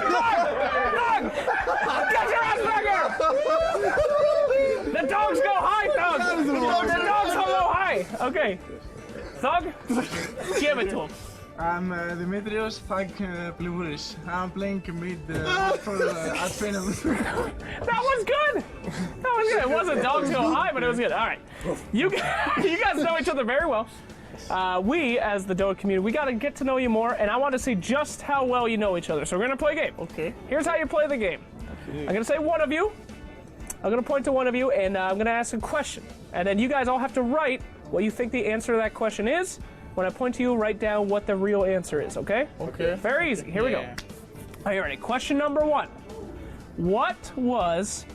Thug! Get your ass back here! The dogs go high, Thug! The dogs go high! Okay. Thug, give it to him. I'm Dimitrios Thug Plivuris. I'm playing mid at Finem. That was good! That was good. It wasn't dogs go high, but it was good. All right. You guys know each other very well. We, as the Dota community, we got to get to know you more, and I want to see just how well you know each other. So we're going to play a game. Okay. Here's how you play the game. Okay. I'm going to say one of you. I'm going to point to one of you, and I'm going to ask a question. And then you guys all have to write what you think the answer to that question is. When I point to you, write down what the real answer is, okay? Okay. Very easy. Here we go. Are you ready? Question number 1. What was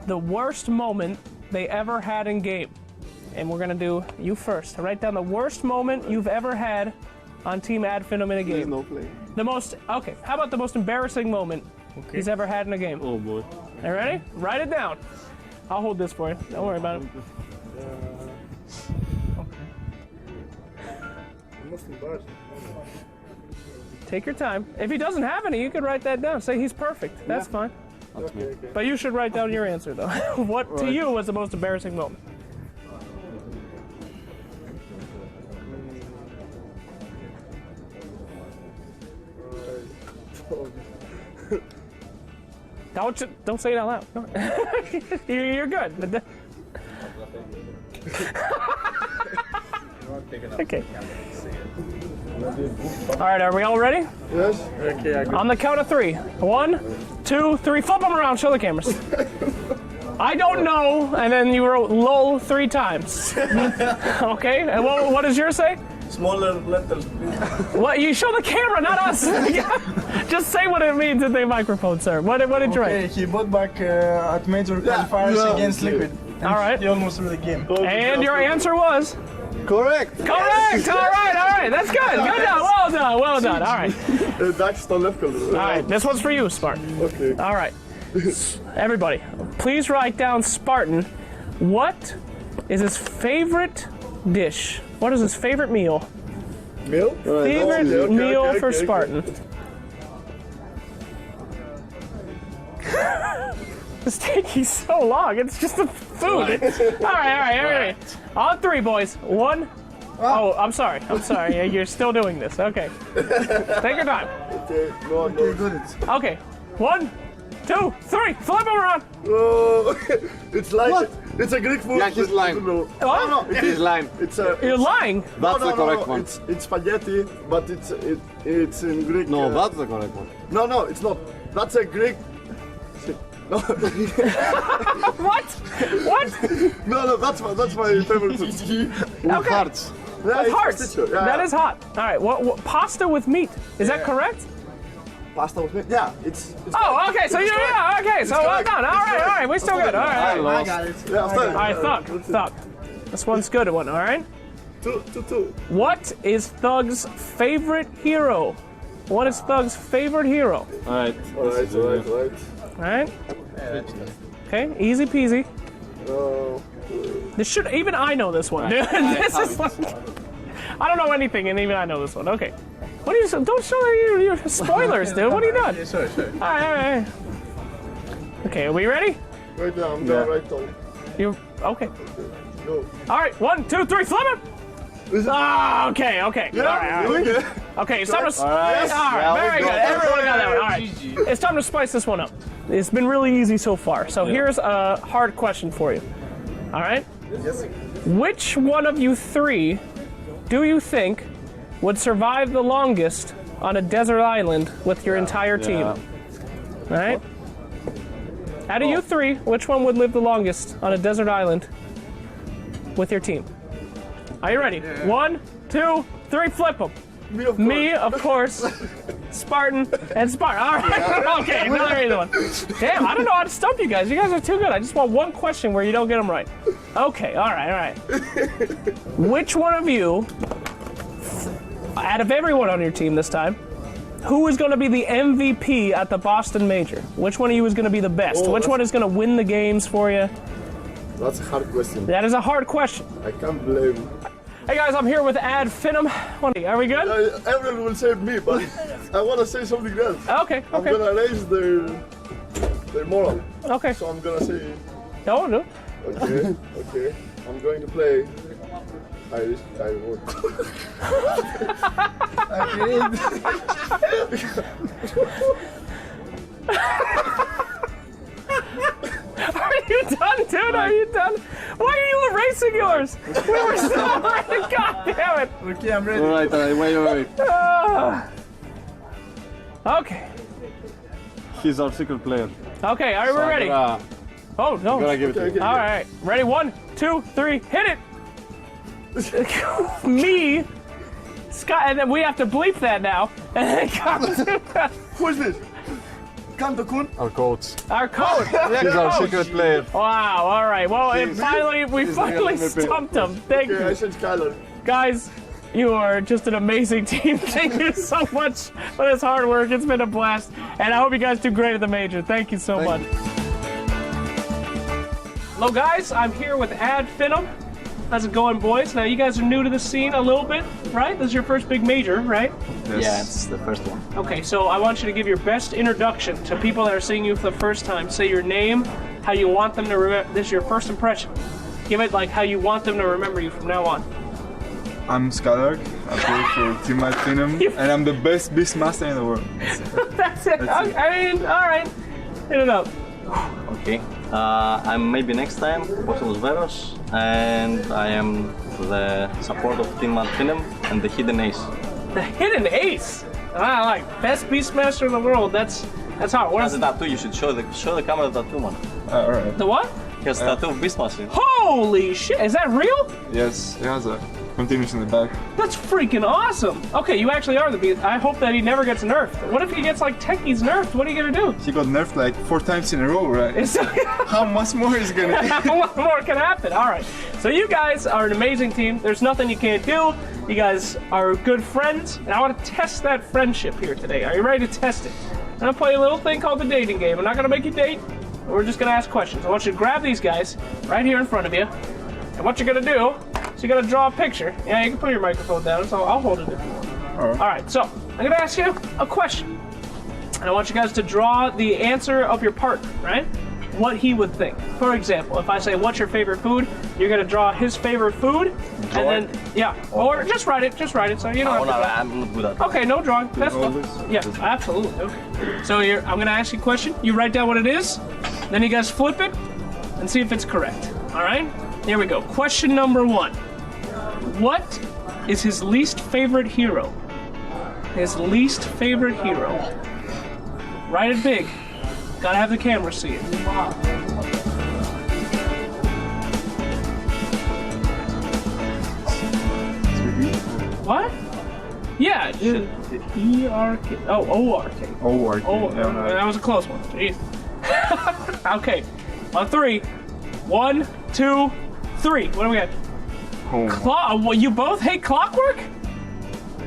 the worst moment they ever had in game? And we're gonna do you first. Write down the worst moment you've ever had on Team Finem in a game. No play. The most, okay, how about the most embarrassing moment he's ever had in a game? Oh boy. Are you ready? Write it down. I'll hold this for you. Don't worry about it. Most embarrassing. Take your time. If he doesn't have any, you can write that down. Say he's perfect. That's fine. Okay. But you should write down your answer, though. What to you was the most embarrassing moment? Don't say it out loud. No. You're good. Okay. All right, are we all ready? Yes. Okay, I got On the count of 3. 1, 2, 3. Flip them around. Show the cameras. I don't know, and then you wrote "lol" 3 times. Okay. And what does yours say? Smaller letters, please. What? You show the camera, not us. Just say what it means in the microphone, sir. What did you write? Okay, he bought back at major qualifiers against Liquid. And All right. He almost threw the game. And your answer was? Correct. Correct. All right. That's good. Good job. Well done. All right. That's the left color. All right. This one's for you, Spartan. Okay. All right. Everybody, please write down Spartan. What is his favorite dish? What is his favorite meal? Meal? Favorite meal for Spartan. It's taking so long. It's just the food. All right. On 3, boys. 1. Oh, I'm sorry. You're still doing this. Okay. Take your time. Okay. No. Good. Okay. 1, 2, 3. Flip them around. Oh, it's like What? it's a Greek food. Yeah, he's lying. No, What? no, It is lime. It's a. You're lying. That's no, the correct one. It's spaghetti, but it's in Greek. No, that's the correct one. No, it's not. That's a Greek. No, What? no, that's my favorite food. With Okay. hearts. Yeah, With it's hearts. pistachio, yeah. That is hot. All right. What pasta with meat? Is that correct? Pasta with meat. Yeah, it's Oh, okay. So okay. So well correct. done. All right. We still good. All I right. lost. got it. yeah. All right. Thug. This one's good one. All right. Two. What is Thug's favorite hero? What is Thug's favorite hero? Alright. All right. All right. Okay. Easy peasy. This should even I know this one. Dude. This is like, I don't know anything, and even I know this one. Okay. What are you? Don't show your spoilers, dude. What are you doing? Yeah, sorry. All right. Okay. Are we ready? Right now, I'm going right on. You okay? Go. All right. 1, 2, 3. Flip it. Ah, okay. Okay. Yeah, All right. okay. Okay. It's time to. All right. Yes. All right. Very good. Everyone got that one. All right. It's time to spice this one up. It's been really easy so far. So here's a hard question for you. All right. Yes. Which one of you 3 do you think would survive the longest on a desert island with your entire team? Yeah. All right. Out of you 3, which one would live the longest on a desert island with your team? Are you ready? 1, 2, 3. Flip them. Me, of course. Me, of course. Spartan and Spartan. All right. Okay. Another easy one. Damn, I don't know how to stump you guys. You guys are too good. I just want one question where you don't get them right. Okay. All right. Which one of you, out of everyone on your team this time, who is going to be the MVP at the Boston Major? Which one of you is going to be the best? Oh, Which one is going to win the games for you? That's a hard question. That is a hard question. I can't blame. Hey guys, I'm here with Finem. Are we good? Everyone will say me, but I want to say something else. Okay. I'm gonna raise their moral. Okay. So I'm gonna say. No. Okay. I'm going to play. I won't. Are you done, dude? Are you done? Why are you erasing yours? We were still ready. God damn it. Okay, I'm ready. Alright, wait. Okay. He's our secret player. Okay, are we ready? Oh, no. I'm gonna give it to you. All right. Ready? 1, 2, 3. Hit it. Me, Scott, and then we have to bleep that now. And then Who is this? Kanto-kun? Our coach. our coach. He's our secret player. Wow. All right. Well, and He's- we he's finally the MVP. stumped him. Thank Okay, I you, said Skylar. guys. You are just an amazing team. Thank you so much for this hard work. It's been a blast, and I hope you guys do great at the major. Thank you so much. Hello, guys. I'm here with Finem. How's it going, boys? Now, you guys are new to the scene a little bit, right? This is your first big major, right? Yeah, it's the first one. Okay, so I want you to give your best introduction to people that are seeing you for the first time. Say your name, how you want them to remember. This is your first impression. Give it like how you want them to remember you from now on. I'm Skylark. I play for Team Finem, and I'm the best Beastmaster in the world. That's it. That's it. I mean, all right. Hit it up. Okay. I'm maybe next time Bottles Veros, and I am the support of Team Finem and the Hidden Ace. The hidden ace. I like best Beastmaster in the world. That's hard. What As is a tattoo, you should show the camera the tattoo, man. Alright. the what? He has a tattoo of Beastmaster. Holy shit! Is that real? Yes, it has a continuous in the back. That's freaking awesome. Okay, you actually are the Beast. I hope that he never gets nerfed. What if he gets like Techie's nerfed? What are you gonna do? He got nerfed like 4 times in a row, right? It's How much more is gonna be? what more can happen? All right. So you guys are an amazing team. There's nothing you can't do. You guys are good friends, and I want to test that friendship here today. Are you ready to test it? I'm gonna play a little thing called the dating game. I'm not gonna make you date. We're just gonna ask questions. I want you to grab these guys right here in front of you, and what you're gonna do is you're gonna draw a picture. Yeah, you can put your microphone down, so I'll hold it if you want. Alright. All right. So I'm gonna ask you a question, and I want you guys to draw the answer of your partner, right? What he would think. For example, if I say, what's your favorite food? You're gonna draw his favorite food, and then, yeah, or just write it, so you don't Oh, have no, to draw. I'm not good at that. Okay, no drawing, that's all fine. this? Yeah, absolutely, okay. So I'm gonna ask you a question, you write down what it is, then you guys flip it, and see if it's correct, all right? Here we go, question number 1. What is his least favorite hero? His least favorite hero. Write it big. Gotta have the camera see it. What? Yeah, it should. E-R-K. Oh, O-R-K. Oh, Oh, that was a close one. Jeez. Okay, on 3. 1, 2, 3. What do we got? Well, you both hate Clockwork?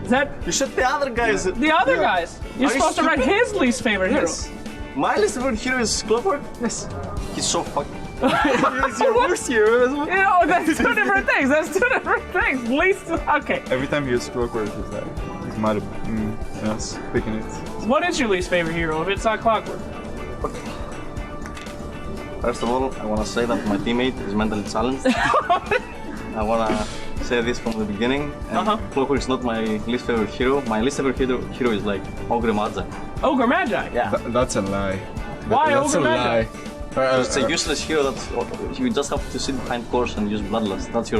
Is that You should the other guys. the other guys? You're Are you supposed to write stupid? his least favorite hero. Yes. My least favorite hero is Clockwork. Yes. He's so fucking. It's your worst hero as well. You know, that's 2 different things. That's 2 different things. Least. Okay. Every time he uses Clockwork, he's like, he's mad at us picking it. What is your least favorite hero if it's not Clockwork? First of all, I want to say that my teammate is mentally challenged. I want to say this from the beginning. And Clockwork is not my least favorite hero. My least favorite hero is like Ogre Magi. Ogre Magi. Yeah. That's a lie. Why That's Ogre a Magi? lie. It's a useless hero that you just have to sit behind course and use Bloodlust. That's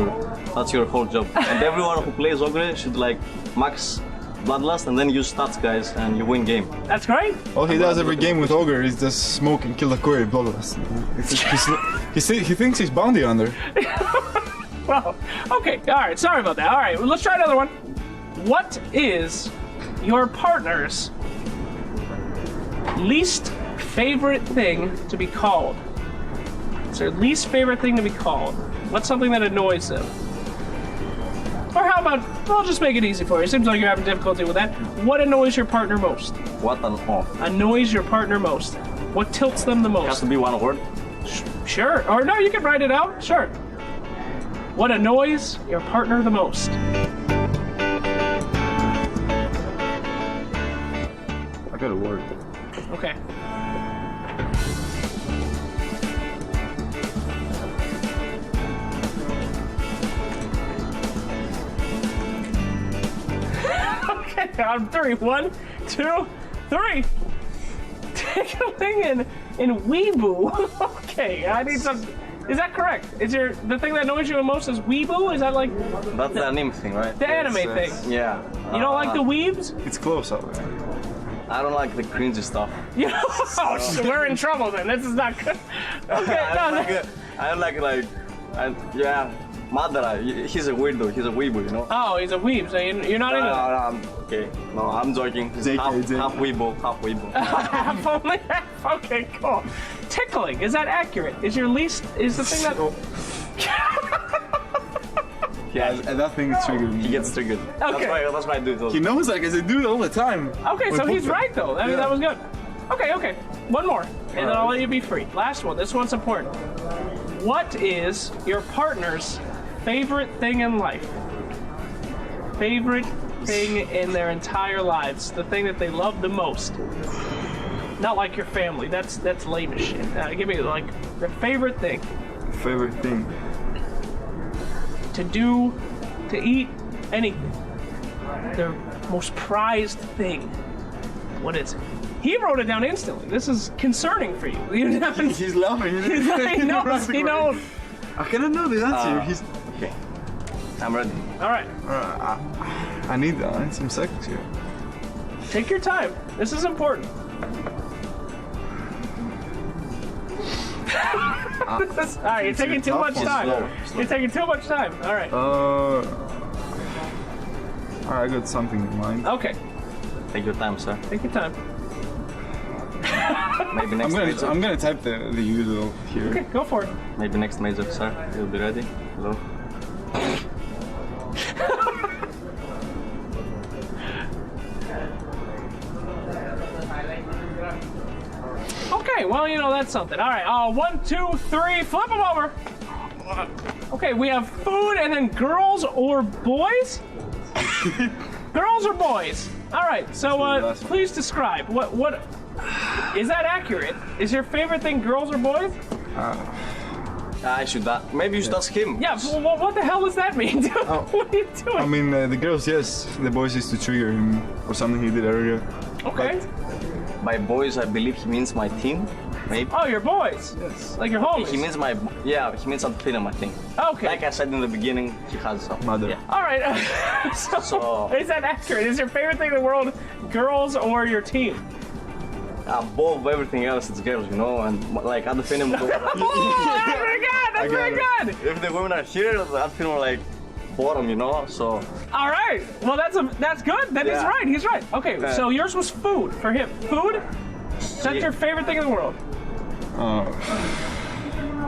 your whole job. And everyone who plays Ogre should like max Bloodlust and then use stats, guys, and you win game. That's great. All he does every game with Ogre is just smoke and kill a query bloodlust. He thinks he's bounty hunter. Well, okay. All right. Sorry about that. All right. Well, let's try another one. What is your partner's least favorite thing to be called? It's their least favorite thing to be called. What's something that annoys them? Or how about, I'll just make it easy for you. It seems like you're having difficulty with that. What annoys your partner most? What an off. Annoys your partner most. What tilts them the It has most? to be one word. Sure. Or no, you can write it out. Sure. What annoys your partner the most? I gotta work. Okay. Okay, on three. 1, 2, 3. Tickling in weeboo. Okay, I need some. Is that correct? Is the thing that annoys you the most is weeboo? Is that like That's the anime thing, right? the anime thing? Yeah. You don't like the weebs? It's close out there. I don't like the cringy stuff. You know, oh, shit, we're in trouble then. This is not good. Okay, I don't like yeah. Madara, he's a weirdo. He's a weebu, you know. Oh, he's a weeb, so you're not into that. Okay. No, I'm joking. He's half weebu, half weebu. Half only half. Okay, cool. Tickling, is that accurate? Is the thing that... Yeah, And that thing is triggering me. he gets triggered. Okay. That's why I do it. He knows that because I do it all the time. Okay, so he's right though. I mean, Yeah. that was good. Okay. One more, and then I'll let you be free. Last one. This one's important. What is your partner's favorite thing in life? Favorite thing in their entire lives. The thing that they love the most. Not like your family. That's lame as shit. Give me like their favorite thing Favorite thing. to do, to eat, anything. Their most prized thing. What is it? He wrote it down instantly. This is concerning for you. You haven't. He's laughing. He knows. He knows. I cannot know the answer. He's. Okay. I'm ready. All right. I need some seconds here. Take your time. This is important. All right, you're taking too much time. Slow. You're taking too much time. All right. I got something in mind. Okay. Take your time, sir. Take your time. Maybe next major. I'm gonna type the usual here. Okay, go for it. Maybe next major, sir. You'll be ready. Hello. Okay, well, you know, that's something. All right, 1, 2, 3, flip them over. Okay, we have food and then girls or boys? Girls or boys? All right, so please describe. What is that accurate? Is your favorite thing girls or boys? I should that. Maybe you should ask him. Yeah, well, what the hell does that mean, dude? What are you doing? I mean, the girls, yes. The boys is to trigger him for something he did earlier. Okay. By boys, I believe he means my team. Maybe. Oh, your boys. Yes. Like your homies. He means he means at Finem, I think. Okay. Like I said in the beginning, he has some. Mother. Yeah. All right. So, is that accurate? Is your favorite thing in the world girls or your team? Above everything else, it's girls, you know, and like at the Finem. Oh, that's very good. That's very good. If the women are here, at Finem are like bottom, you know. So. All right. Well, that's good. Then he's Yeah. right. He's right. Okay. So yours was food for him. Food. Is that your favorite thing in the world?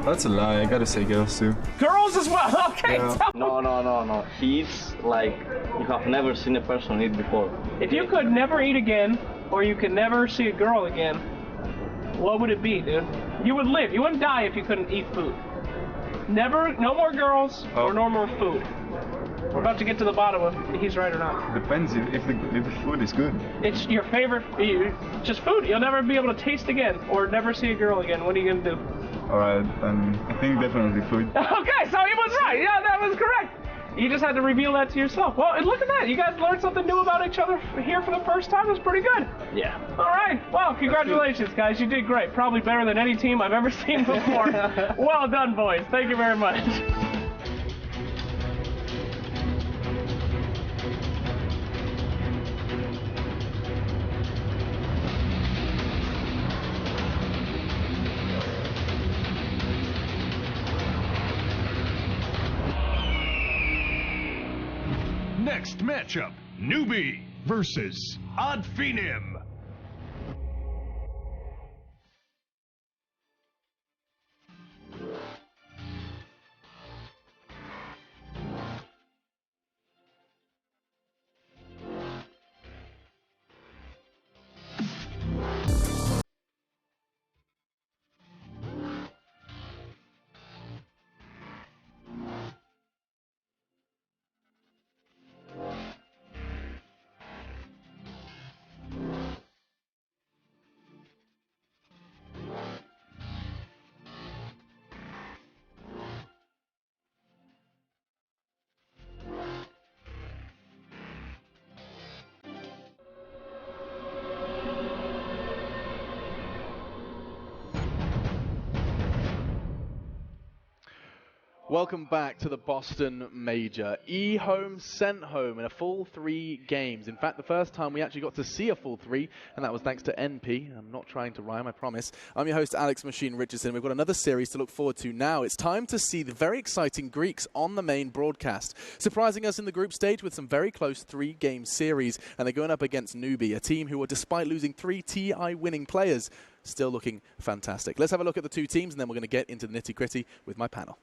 That's a lie. I gotta say girls too. Girls as well. Okay. Yeah. So No. He eats like you have never seen a person eat before. if you could never eat again, or you could never see a girl again, what would it be, dude? You would live. You wouldn't die if you couldn't eat food. Never. No more girls or no more food. We're about to get to the bottom of if he's right or not. Depends if the food is good. It's your favorite, just food. You'll never be able to taste again or never see a girl again. What are you gonna do? Alright, then I think definitely food. Okay, so he was right. Yeah, that was correct. You just had to reveal that to yourself. Well, and look at that. You guys learned something new about each other here for the first time. That's pretty good. Yeah. All right. Well, congratulations, guys. You did great. Probably better than any team I've ever seen before. Well done, boys. Thank you very much. Next matchup, Newbee versus Finem. Welcome back to the Boston Major. E-home sent home in a full 3 games. In fact, the first time we actually got to see a full 3, and that was thanks to NP. I'm not trying to rhyme, I promise. I'm your host, Alex Machine Richardson. We've got another series to look forward to now. It's time to see the very exciting Greeks on the main broadcast, surprising us in the group stage with some very close 3-game series, and they're going up against Newbee, a team who are, despite losing 3 TI winning players, still looking fantastic. Let's have a look at the 2 teams, and then we're going to get into the nitty-gritty with my panel.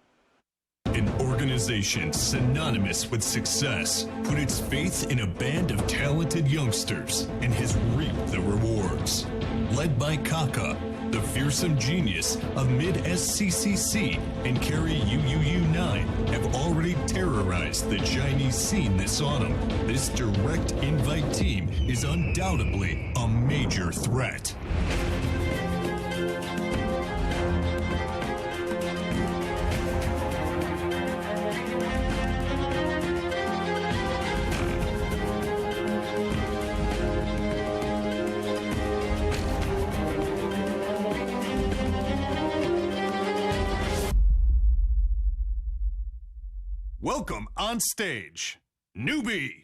An organization synonymous with success put its faith in a band of talented youngsters and has reaped the rewards. Led by Kaka, the fearsome genius of mid-SCCC and Carry UUU9 have already terrorized the Chinese scene this autumn. This direct invite team is undoubtedly a major threat. Welcome on stage, Newbee.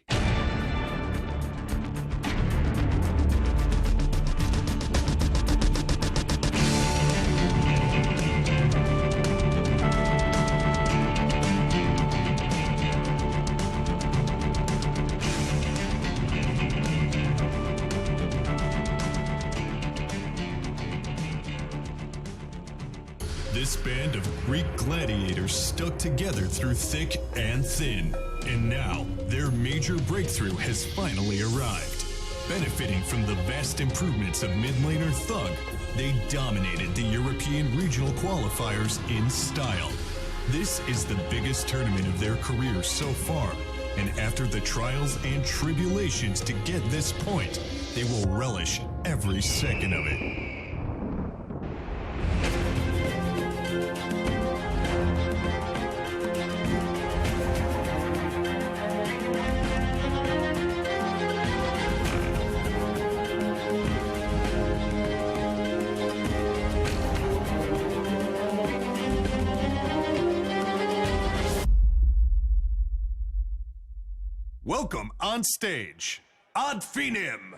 This band of Greek gladiators stuck together through thick and thin. And now, their major breakthrough has finally arrived. Benefiting from the vast improvements of mid-laner Thug, they dominated the European regional qualifiers in style. This is the biggest tournament of their careers so far, and after the trials and tribulations to get this point, they will relish every second of it. Welcome on stage, Finem.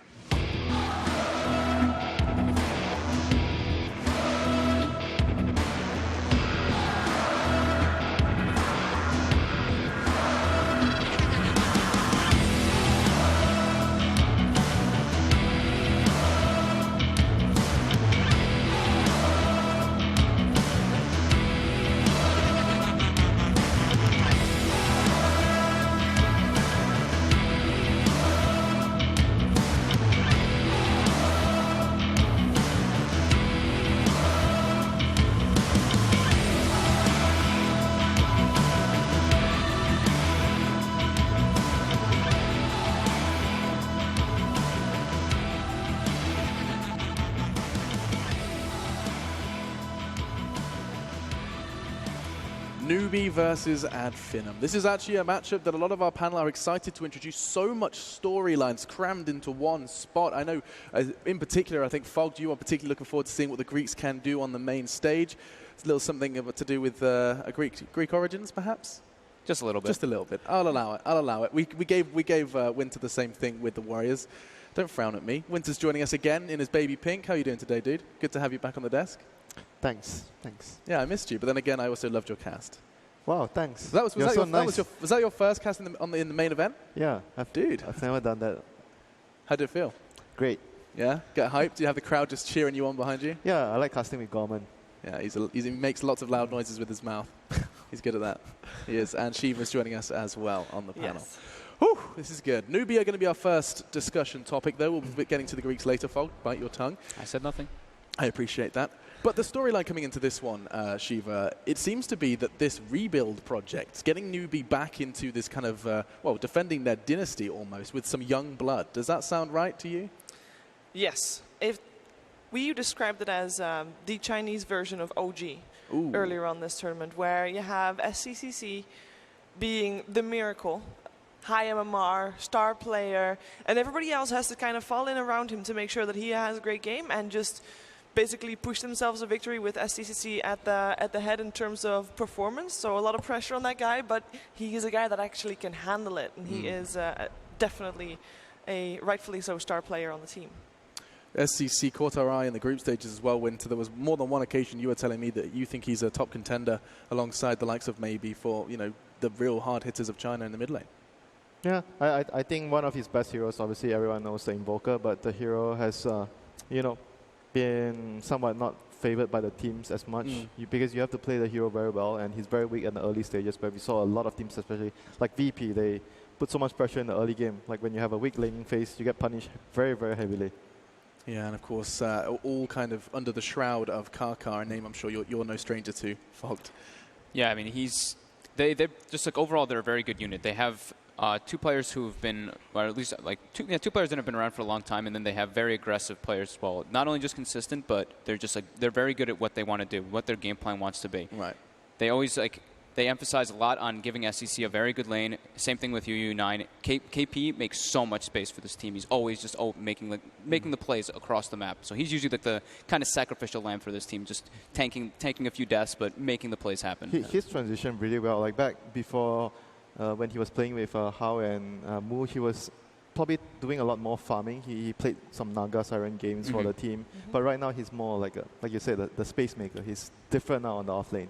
Newbee versus Finem. This is actually a matchup that a lot of our panel are excited to introduce. So much storylines crammed into one spot. I know, in particular, I think, Fog, you are particularly looking forward to seeing what the Greeks can do on the main stage. It's a little something to do with Greek origins, perhaps? Just a little bit. Just a little bit. I'll allow it. We gave Winter the same thing with the Warriors. Don't frown at me. Winter's joining us again in his baby pink. How are you doing today, dude? Good to have you back on the desk. Thanks. Yeah, I missed you, but then again, I also loved your cast. Wow, thanks. Was that your first cast in the main event? Yeah, Dude, I've never done that. How did it feel? Great. Yeah, get hyped. Do you have the crowd just cheering you on behind you? Yeah, I like casting with Gorman. Yeah, he makes lots of loud noises with his mouth. He's good at that. He is. And Shiva's joining us as well on the panel. Yes. Whew, this is good. Newbee are going to be our first discussion topic, though. We'll be getting to the Greeks later. Fog, bite your tongue. I said nothing. I appreciate that. But the storyline coming into this one, Shiva, it seems to be that this rebuild project, getting Newbee back into this kind of, defending their dynasty almost with some young blood. Does that sound right to you? Yes. We described it as the Chinese version of OG earlier on this tournament, where you have SCCC being the miracle, high MMR, star player, and everybody else has to kind of fall in around him to make sure that he has a great game and just basically pushed themselves a victory with STCC at the head in terms of performance. So a lot of pressure on that guy, but he is a guy that actually can handle it, and he is definitely a rightfully so star player on the team. SCC caught our eye in the group stages as well, Winter. There was more than one occasion you were telling me that you think he's a top contender alongside the likes of Maybe for, you know, the real hard hitters of China in the mid lane. Yeah, I think one of his best heroes, obviously everyone knows the Invoker, but the hero has, you know, been somewhat not favored by the teams as much because you have to play the hero very well, and he's very weak in the early stages, but we saw a lot of teams, especially like VP, they put so much pressure in the early game. Like when you have a weak laning phase, you get punished very, very heavily. Yeah, and of course, all kind of under the shroud of Kaka, a name I'm sure you're no stranger to, Fogged. Yeah, I mean, they're just like overall, they're a very good unit. They have two players who've been, or at least like two players that have been around for a long time, and then they have very aggressive players as well. Not only just consistent, but they're just like, they're very good at what they want to do, what their game plan wants to be. Right. They always they emphasize a lot on giving SCC a very good lane. Same thing with UU9. KP makes so much space for this team. He's always just making the plays across the map. So he's usually like the kind of sacrificial lamb for this team, just tanking a few deaths, but making the plays happen. His transition really well. Like back before when he was playing with Hao and Mu, he was probably doing a lot more farming. He played some Naga Siren games for the team. But right now he's more like you said, the space maker. He's different now on the off lane.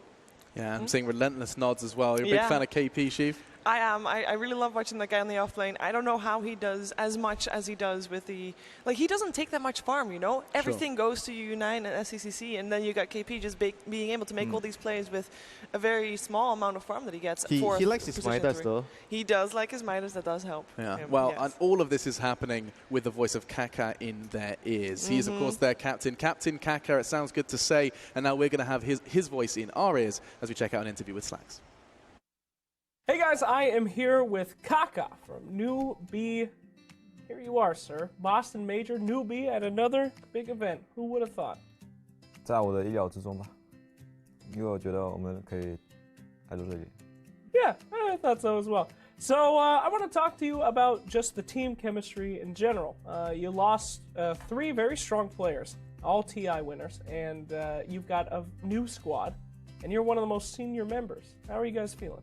Yeah, I'm seeing relentless nods as well. You're a big fan of KP, Sheev? I am. I really love watching that guy on the off lane. I don't know how he does as much as he does with the... Like, he doesn't take that much farm, you know? Everything goes to UU9 and SCCC, and then you got KP just being able to make all these plays with a very small amount of farm that he gets. He likes his Midas, though. He does like his Midas. That does help. Yeah. Well, and all of this is happening with the voice of Kaka in their ears. He is, of course, their captain. Captain Kaka, it sounds good to say. And now we're going to have his voice in our ears as we check out an interview with Slacks. Hey guys, I am here with Kaka from Newbee. Here you are, sir. Boston Major, Newbee at another big event. Who would have thought? 在我的意料之中吧，因为我觉得我们可以来到这里。 Yeah, I thought so as well. So I want to talk to you about just the team chemistry in general. You lost 3 very strong players, all TI winners, and you've got a new squad, and you're one of the most senior members. How are you guys feeling?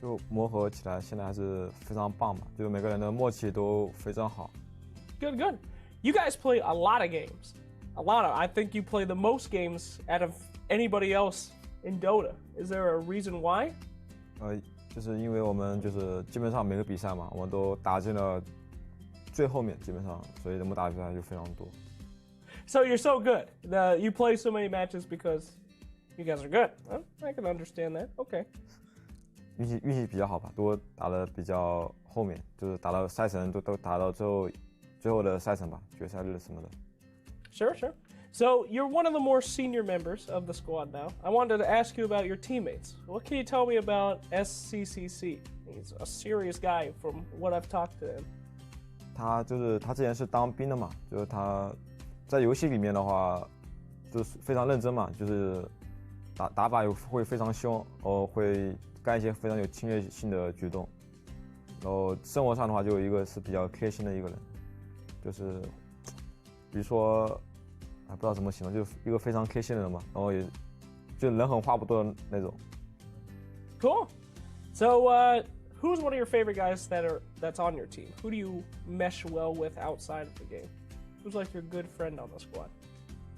就磨合起来，现在还是非常棒吧，就是每个人的默契都非常好。Good, good. You guys play a lot of games. A lot of. I think you play the most games out of anybody else in Dota. Is there a reason why? 就是因为我们就是基本上每个比赛嘛，我们都打进了最后面，基本上，所以我们打比赛就非常多。So you're so good. You play so many matches because you guys are good. Well, I can understand that. Okay. 运气比较好吧，都打得比较后面，就是打到赛程都打到最后的赛程吧，决赛日什么的。Sure, sure. So you're one of the more senior members of the squad now. I wanted to ask you about your teammates. What can you tell me about SCCC? He's a serious guy from what I've talked to him. 他之前是当兵的嘛，就是他在游戏里面的话，就是非常认真嘛，就是打法又会非常凶，会干一些非常有侵略性的举动。然后生活上的话，就有一个是比较贴心的一个人，就是比如说不知道怎么形容，就是一个非常贴心的人嘛，然后也就人狠话不多的那种。Cool. So who's one of your favorite guys that's on your team? Who do you mesh well with outside of the game? Who's like your good friend on the squad?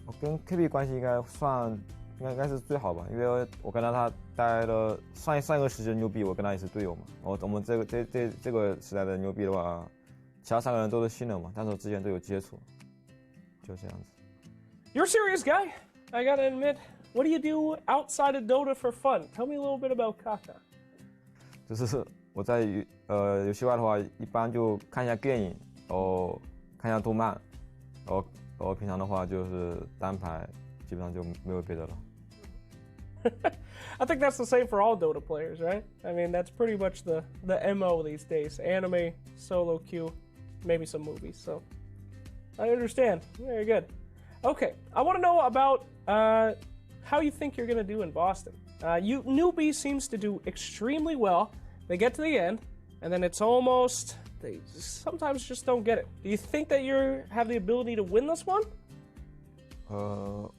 我跟 KB 关系应该是最好吧，因为我跟他待了上一个时期的牛逼，我跟他也是队友嘛。我们这个时代的牛逼的话，其他3个人都是新人嘛，但是我之前都有接触，就这样子。You're a serious guy, I gotta admit. What do you do outside of Dota for fun? Tell me a little bit about Kaka. 就是我在游戏外的话，一般就看一下电影，然后看一下动漫，然后平常的话就是单排，基本上就没有别的了。I think that's the same for all Dota players, right? I mean, that's pretty much the MO these days. Anime, solo queue, maybe some movies. So I understand. Very good. Okay, I want to know about how you think you're going to do in Boston. Newbee seems to do extremely well. They get to the end, and then it's almost... They sometimes just don't get it. Do you think that you have the ability to win this one?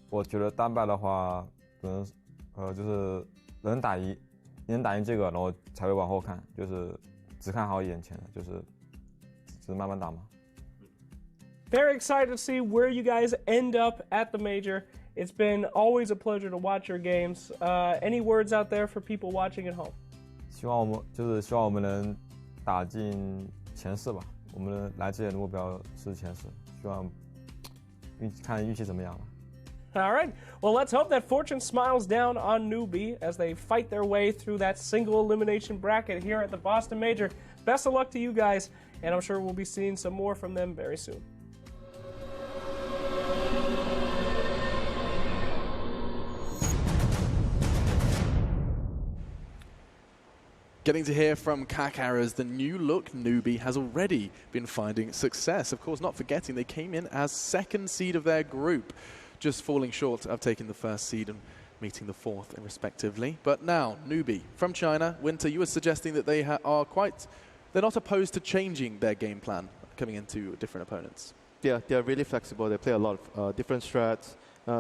我觉得单败的话，可能就是能打赢这个，然后才会往后看，就是只看好眼前的，就是慢慢打嘛。Very excited to see where you guys end up at the major. It's been always a pleasure to watch your games. Any words out there for people watching at home? 希望我们能打进前4吧。我们来这里的目标是前4，希望看运气怎么样吧。All right. Well, let's hope that fortune smiles down on Newbee as they fight their way through that single elimination bracket here at the Boston Major. Best of luck to you guys, and I'm sure we'll be seeing some more from them very soon. Getting to hear from Kakar as the new look Newbee has already been finding success. Of course, not forgetting they came in as 2nd seed of their group, just falling short of taking the 1st seed and meeting the 4th respectively. But now, Newbee from China. Winter, you were suggesting that they they're not opposed to changing their game plan coming into different opponents. Yeah, they're really flexible. They play a lot of different strats.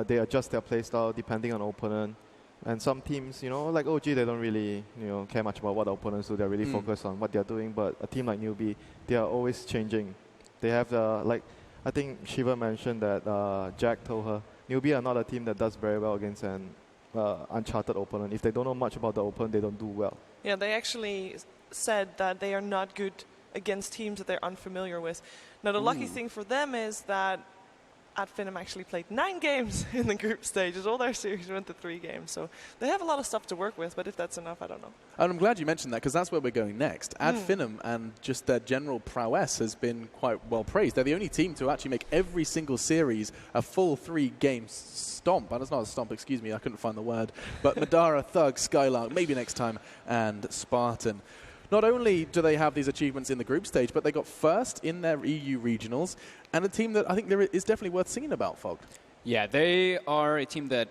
They adjust their playstyle depending on the opponent. And some teams, like OG, they don't really, care much about what the opponents do. They're really focused on what they're doing. But a team like Newbee, they are always changing. They have I think Shiva mentioned that Jack told her, Newbee are not a team that does very well against an uncharted opponent. If they don't know much about the opponent, they don't do well. Yeah, they actually said that they are not good against teams that they're unfamiliar with. Now, the lucky thing for them is that Finem actually played 9 games in the group stages. All their series went to 3 games. So they have a lot of stuff to work with, but if that's enough, I don't know. And I'm glad you mentioned that, because that's where we're going next. Finem and just their general prowess has been quite well praised. They're the only team to actually make every single series a full 3-game stomp. And it's not a stomp, excuse me, I couldn't find the word. But Madara, Thug, Skylark, maybe next time, and Spartan. Not only do they have these achievements in the group stage, but they got 1st in their EU regionals, and a team that I think is definitely worth singing about, Fogg. Yeah, they are a team that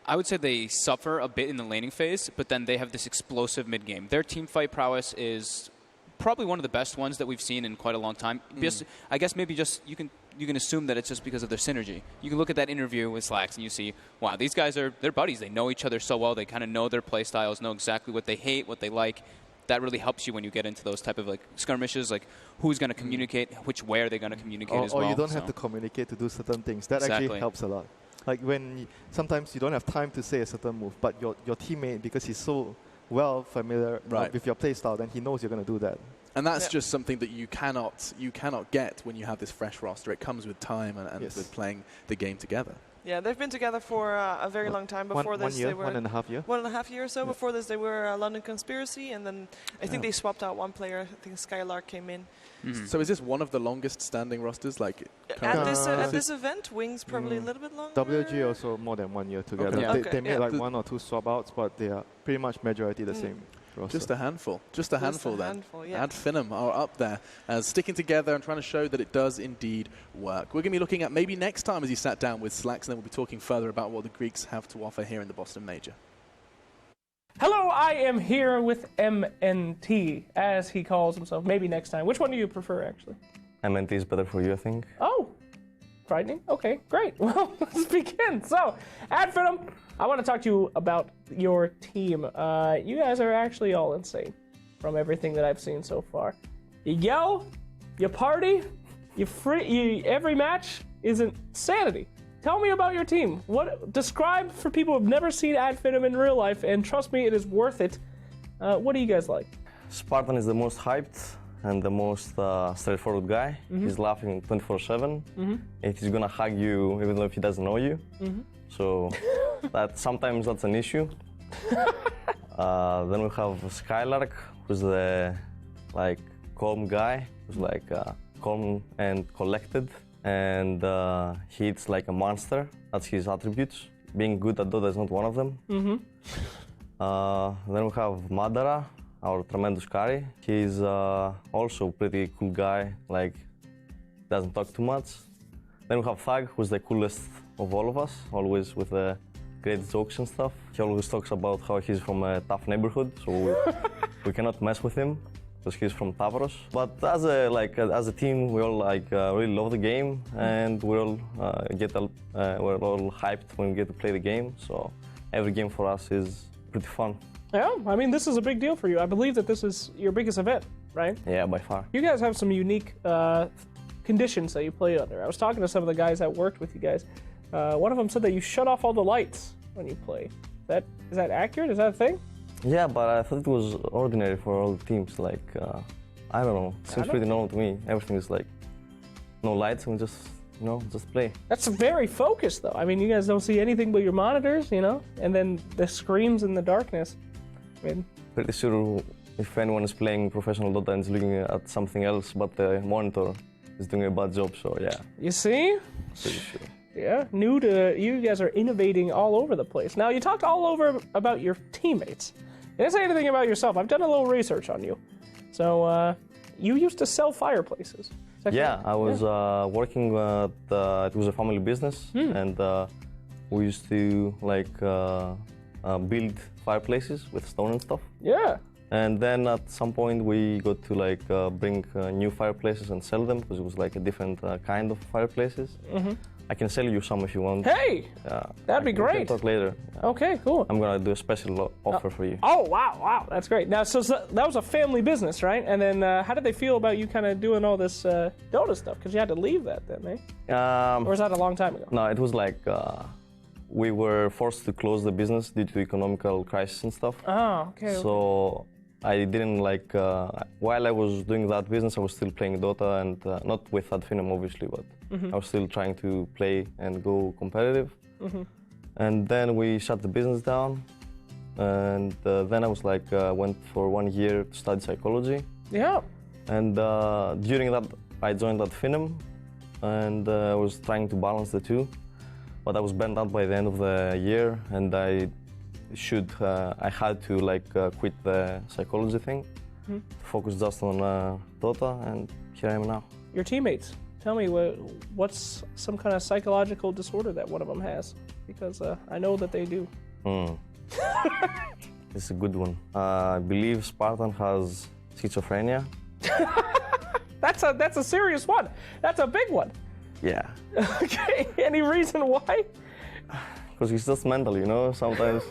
I would say they suffer a bit in the laning phase, but then they have this explosive mid-game. Their team fight prowess is probably one of the best ones that we've seen in quite a long time. I guess maybe just you can assume that it's just because of their synergy. You can look at that interview with Slacks and you see, wow, these guys they're buddies. They know each other so well. They kind of know their play styles, know exactly what they hate, what they like. That really helps you when you get into those type of skirmishes, like who's going to communicate, which way are they going to communicate as well. Or you don't have to communicate to do certain things. That actually helps a lot. Like when sometimes you don't have time to say a certain move, but your teammate, because he's so well familiar with your playstyle, then he knows you're going to do that. And that's just something that you cannot get when you have this fresh roster. It comes with time and with playing the game together. Yeah, they've been together for a very long time. Before this, they were 1.5 years. 1.5 years or so. Yeah. Before this, they were London Conspiracy, and then I think they swapped out one player. I think Skylark came in. So is this one of the longest standing rosters? At this event, Wings probably a little bit longer. WG also more than 1 year together. Okay. They made like 1 or 2 swap outs, but they are pretty much majority the same. Roster. Just a handful. Just a handful then. Yeah. Finem are up there as sticking together and trying to show that it does indeed work. We're going to be looking at maybe next time as he sat down with Slacks, and then we'll be talking further about what the Greeks have to offer here in the Boston Major. Hello, I am here with MNT, as he calls himself. Maybe next time. Which one do you prefer, actually? MNT is better for you, I think. Oh, frightening. Okay, great. Well, let's begin. So, Finem, I want to talk to you about your team. You guys are actually all insane from everything that I've seen so far. You yell, you party, every match is insanity. Tell me about your team. Describe for people who've never seen Finem in real life, and trust me, it is worth it. What do you guys like? Spartan is the most hyped and the most straightforward guy. He's laughing 24/7. And he's gonna hug you even though if he doesn't know you. So sometimes that's an issue. Then we have Skylark, who's the calm guy, who's calm and collected, and he eats like a monster. That's his attributes. Being good at Dota is not one of them. Then we have Madara, our tremendous carry. He's also a pretty cool guy, doesn't talk too much. Then we have Thug, who's the coolest of all of us, always with great jokes and stuff. He always talks about how he's from a tough neighborhood, so we cannot mess with him. because he's from Tavros. But as a team, we all really love the game, and we're all hyped when we get to play the game. So every game for us is pretty fun. Yeah, I mean, this is a big deal for you. I believe that this is your biggest event, right? Yeah, by far. You guys have some unique conditions that you play under. I was talking to some of the guys that worked with you guys. One of them said that you shut off all the lights when you play. Is that accurate? Is that a thing? Yeah, but I thought it was ordinary for all the teams. Like, I don't know. It seems pretty normal to me. Everything is like no lights and just play. That's very focused, though. I mean, you guys don't see anything but your monitors, and then the screams in the darkness. I mean, pretty sure if anyone is playing professional Dota and is looking at something else but the monitor is doing a bad job, so yeah. You see? Pretty sure. Yeah, you guys are innovating all over the place. Now, you talked all over about your teammates. You didn't say anything about yourself. I've done a little research on you. So, you used to sell fireplaces. Yeah, I was working at, it was a family business, and we used to build fireplaces with stone and stuff. Yeah. And then at some point we got to bring new fireplaces and sell them, because it was like a different kind of fireplaces. Mm-hmm. I can sell you some if you want. Hey, that'd be great. We can talk later. Okay, cool. I'm gonna do a special offer for you. Oh, wow, that's great. Now, so that was a family business, right? And then how did they feel about you kind of doing all this Dota stuff? Because you had to leave that then, eh? Or was that a long time ago? No, it was we were forced to close the business due to economical crisis and stuff. Oh, okay. So I didn't while I was doing that business, I was still playing Dota, and not with Finem obviously, but I was still trying to play and go competitive. Mm-hmm. And then we shut the business down, and then I was went for 1 year to study psychology. Yeah. And during that, I joined at Finem, and I was trying to balance the two, but I was burnt out by the end of the year, and I had to quit the psychology thing, focus just on Dota, and here I am now. Your teammates, tell me what's some kind of psychological disorder that one of them has, because I know that they do. It's a good one. I believe Spartan has schizophrenia. That's a serious one. That's a big one. Yeah. Okay. Any reason why? Because it's just mental, sometimes.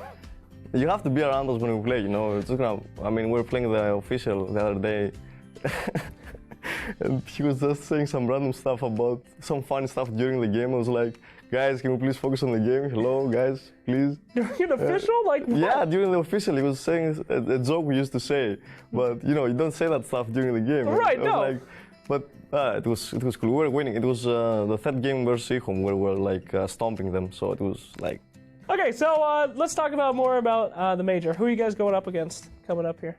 You have to be around us when we play, we were playing the official the other day, and he was just saying some random stuff about some funny stuff during the game. I was like, guys, can we please focus on the game? Hello, guys, please. During the official? Like what? Yeah, during the official, he was saying a joke we used to say, but you don't say that stuff during the game. Right, no. But it was cool. We were winning. It was the third game versus Ecom where we were stomping them, so it was like. Okay, so let's talk more about the major. Who are you guys going up against coming up here?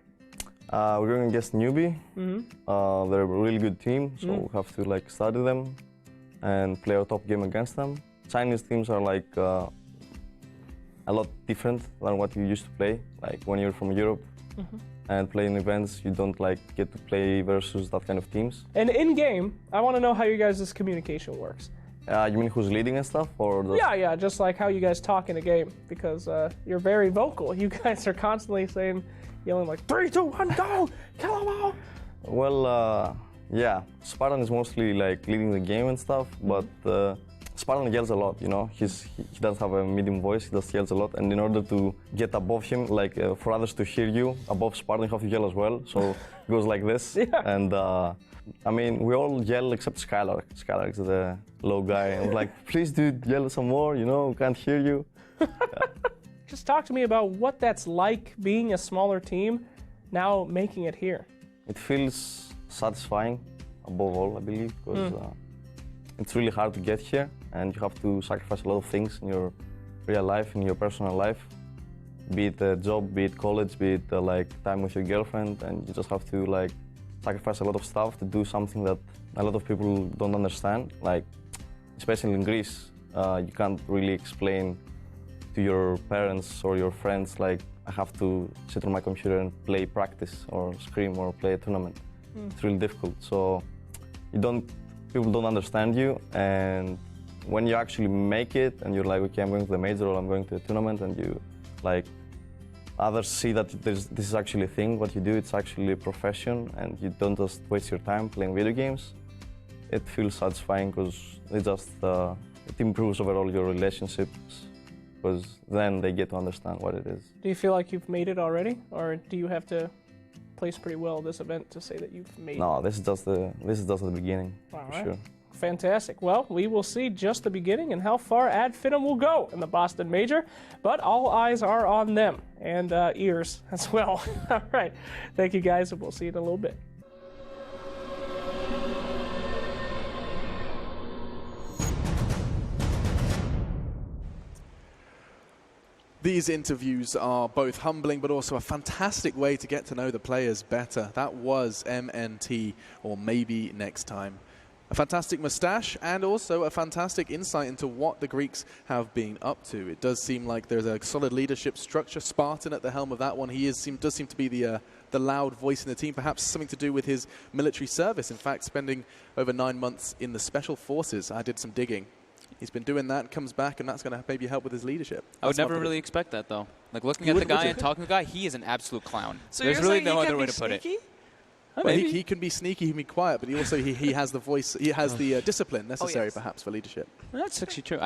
We're going against Newbee. Mm-hmm. They're a really good team, so we have to study them and play our top game against them. Chinese teams are a lot different than what you used to play. Like when you're from Europe and play in events, you don't get to play versus that kind of teams. And in game, I want to know how you guys' communication works. You mean who's leading and stuff, or? Yeah, just like how you guys talk in a game, because you're very vocal. You guys are constantly yelling like 3, 2, 1, go, kill them all. Well, yeah, Spartan is mostly leading the game and stuff, but Spartan yells a lot. He doesn't have a medium voice. He just yells a lot, and in order to get above him, for others to hear you above Spartan, you have to yell as well. So it goes like this, and. We all yell except Skylark. Skylark is the low guy. I was like, please, dude, yell some more, we can't hear you. Yeah. Just talk to me about what that's like being a smaller team, now making it here. It feels satisfying, above all, I believe, because it's really hard to get here, and you have to sacrifice a lot of things in your real life, in your personal life. Be it a job, be it college, be it time with your girlfriend, and you just have to sacrifice a lot of stuff to do something that a lot of people don't understand. Especially in Greece, you can't really explain to your parents or your friends, I have to sit on my computer and play practice or scrim or play a tournament. It's really difficult. So people don't understand you, and when you actually make it and you're like, okay, I'm going to the major or I'm going to a tournament, and you others see that this is actually a thing, what you do, it's actually a profession, and you don't just waste your time playing video games. It feels satisfying because it improves overall your relationships, because then they get to understand what it is. Do you feel like you've made it already, or do you have to place pretty well at this event to say that you've made it? No, this is just the beginning, All for right. sure. Fantastic. Well, we will see just the beginning and how far Ad Finem will go in the Boston Major, but all eyes are on them, and ears as well. All right. Thank you, guys, and we'll see you in a little bit. These interviews are both humbling but also a fantastic way to get to know the players better. That was MNT, or maybe next time. A fantastic moustache and also a fantastic insight into what the Greeks have been up to. It does seem like there's a solid leadership structure. Spartan at the helm of that one. He does seem to be the loud voice in the team, perhaps something to do with his military service. In fact, spending over 9 months in the Special Forces. I did some digging. He's been doing that, comes back, and that's going to maybe help with his leadership. I would never really expect that, though. Like, looking at the guy and talking to the guy, he is an absolute clown. So There's you're really saying no he other can way be to put it. sneaky? Well, he can be sneaky, he can be quiet, but he also he has the voice, he has the discipline necessary, yes. perhaps, for leadership. Well, that's actually true.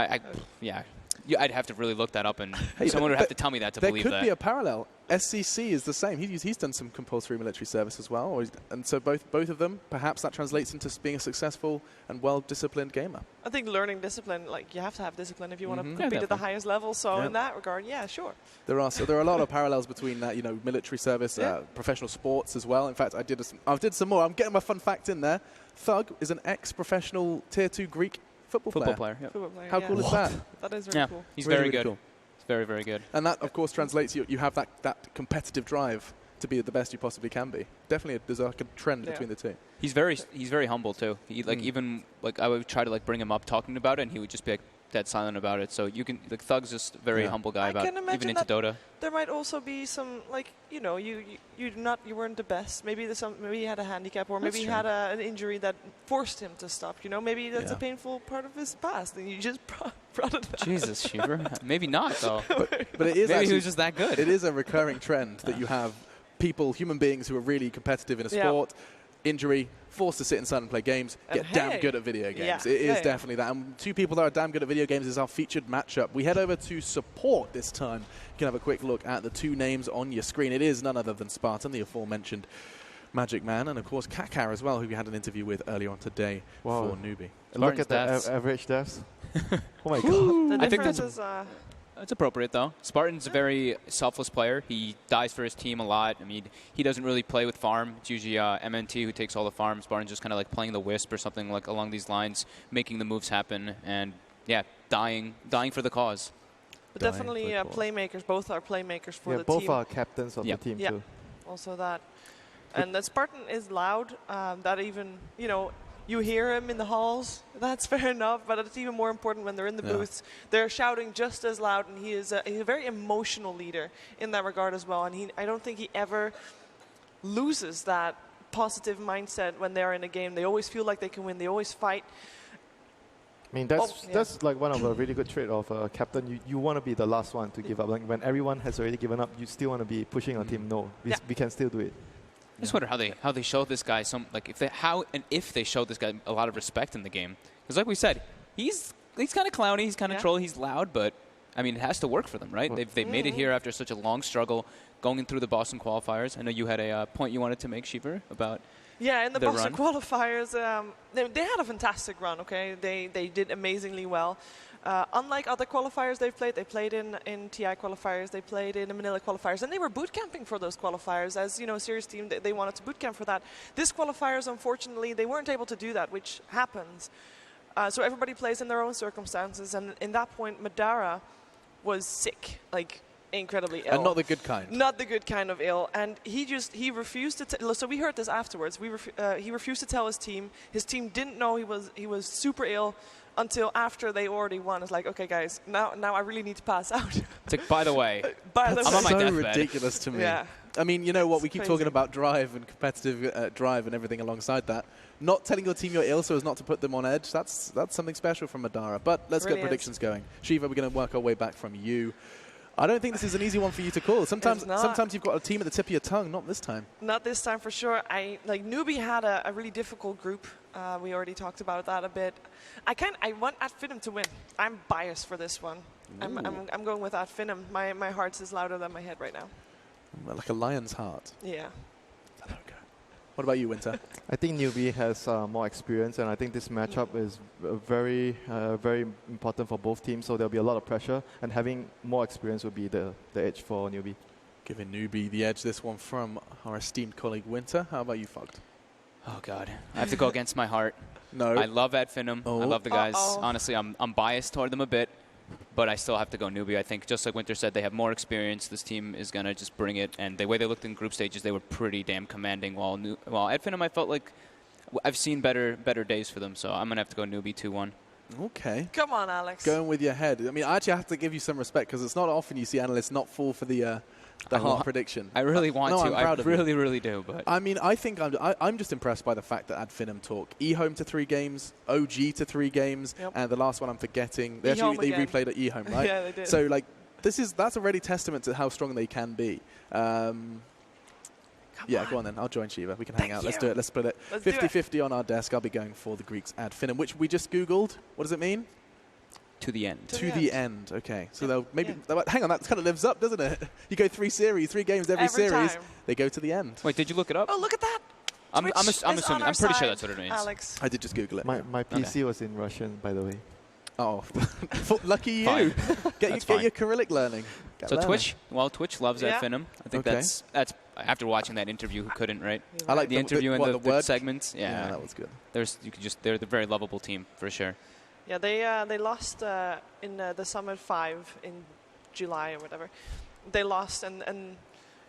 Yeah, I'd have to really look that up, and someone would have to tell me that to believe that. There could be a parallel. SCC is the same. He's done some compulsory military service as well, and so both of them, perhaps that translates into being a successful and well-disciplined gamer. I think learning discipline, like you have to have discipline if you want to Yeah, compete at the definitely. highest level. So Yeah. in that regard, yeah, sure. There are a lot of parallels between that, military service, professional sports as well. In fact, I did some more. I'm getting my fun fact in there. Thug is an ex-professional Tier 2 Greek football player. Yeah. Football player, How yeah. cool is that? That is really cool. He's Really, very really good. cool. He's very, very good. And that, of course, translates you have that competitive drive to be the best you possibly can be. Definitely, there's like a trend between the two. He's very humble too. He even I would try to bring him up talking about it, and he would just be dead silent about it. So you can Thug's just a very humble guy I about can imagine even into that Dota. There might also be some you weren't the best. Maybe maybe he had a handicap, or maybe he had an injury that forced him to stop. Maybe that's a painful part of his past, and you just brought it back. Jesus, Shiver. Maybe not though. But it is maybe actually, he was just that good. It is a recurring trend that you have human beings who are really competitive in a sport, injury, forced to sit inside and play games, get damn good at video games. It is definitely that. And two people that are damn good at video games is our featured matchup. We head over to support this time. You can have a quick look at the two names on your screen. It is none other than Spartan, the aforementioned Magic Man, and of course Kakar as well, who we had an interview with earlier on today for Newbee. Look at the average deaths. Oh my god. The I think difference that's is That's appropriate, though. Spartan's a very selfless player. He dies for his team a lot. I mean, he doesn't really play with farm. It's usually MNT who takes all the farm. Spartan's just kind of like playing the Wisp or something like along these lines, making the moves happen, and dying for the cause. But definitely playmakers. Both are playmakers for the team. Both are captains of the team too. Also that. And that Spartan is loud. That even, you hear him in the halls. That's fair enough, but it's even more important when they're in the booths. They're shouting just as loud, and he's a very emotional leader in that regard as well. And I don't think he ever loses that positive mindset when they're in a game. They always feel like they can win. They always fight. I mean, that's like one of a really good trait of a captain. You want to be the last one to give up. Like when everyone has already given up, you still want to be pushing your team. No, we can still do it. I just wonder how they show this guy if they show this guy a lot of respect in the game. Because like we said, he's kind of clowny, he's kind of trolly, he's loud, but I mean it has to work for them, right? They've made it here after such a long struggle, going in through the Boston qualifiers. I know you had a point you wanted to make, Shiver, about in the Boston run. qualifiers, they had a fantastic run. Okay, they did amazingly well. Unlike other qualifiers they played in TI qualifiers, they played in the Manila qualifiers, and they were boot camping for those qualifiers. As you know, Serious Team, they wanted to boot camp for that. This qualifiers, unfortunately, they weren't able to do that, which happens. So everybody plays in their own circumstances, and in that point, Madara was sick, like incredibly ill. And not the good kind. Not the good kind of ill. And he refused to so we heard this afterwards. He refused to tell his team. His team didn't know he was super ill until after they already won. It's like, okay, guys, now I really need to pass out. It's like, by the way, I'm on my deathbed. Ridiculous to me. Yeah. I mean, you know what? We keep Crazy. talking about drive and competitive drive and everything alongside that. Not telling your team you're ill so as not to put them on edge, that's something special from Madara. But let's get predictions going. Shiva, we're going to work our way back from you. I don't think this is an easy one for you to call. Sometimes you've got a team at the tip of your tongue. Not this time. Not this time for sure. Newbee had a really difficult group. We already talked about that a bit. I want Finem to win. I'm biased for this one. I'm going with Finem. My heart is louder than my head right now. Well, like a lion's heart. Yeah. What about you, Winter? I think Newbee has more experience, and I think this matchup is very important for both teams. So there'll be a lot of pressure, and having more experience would be the edge for Newbee. Giving Newbee the edge. This one from our esteemed colleague Winter. How about you, Fogged? Oh God, I have to go against my heart. No. I love Finem. Oh. I love the guys. Honestly, I'm biased toward them a bit. But I still have to go Newbee. I think, just like Winter said, they have more experience. This team is going to just bring it. And the way they looked in group stages, they were pretty damn commanding. While Finem, I felt like I've seen better days for them. So I'm going to have to go Newbee 2-1. Okay. Come on, Alex. Going with your head. I mean, I actually have to give you some respect because it's not often you see analysts not fall for the heart prediction. I really want to. I'm proud of you. really do. But I mean, I think I'm just impressed by the fact that Finem talk eHome to 3 games, OG to 3 games, and the last one I'm forgetting. They replayed at eHome, right? Yeah, they did. So like, that's already testament to how strong they can be. Yeah, go on then. I'll join Shiva. We can hang out. Let's do it. Let's split it. 50-50 on our desk. I'll be going for the Greeks Finem, which we just Googled. What does it mean? To the end. To the end. Okay. So they'll maybe hang on. That kind of lives up, doesn't it? You go 3 games every series. Time. They go to the end. Wait, did you look it up? Oh, look at that. I'm assuming. I'm pretty sure that's what it means. Alex. I did just Google it. My PC was in Russian, by the way. Oh, lucky you. Get your Cyrillic learning. So Twitch, Twitch loves Finem. I think Okay. that's after watching that interview, who couldn't, right? I like the interview and the word segments. Yeah, that was good. They're the very lovable team for sure. Yeah, they lost in the Summit 5 in July or whatever. They lost, and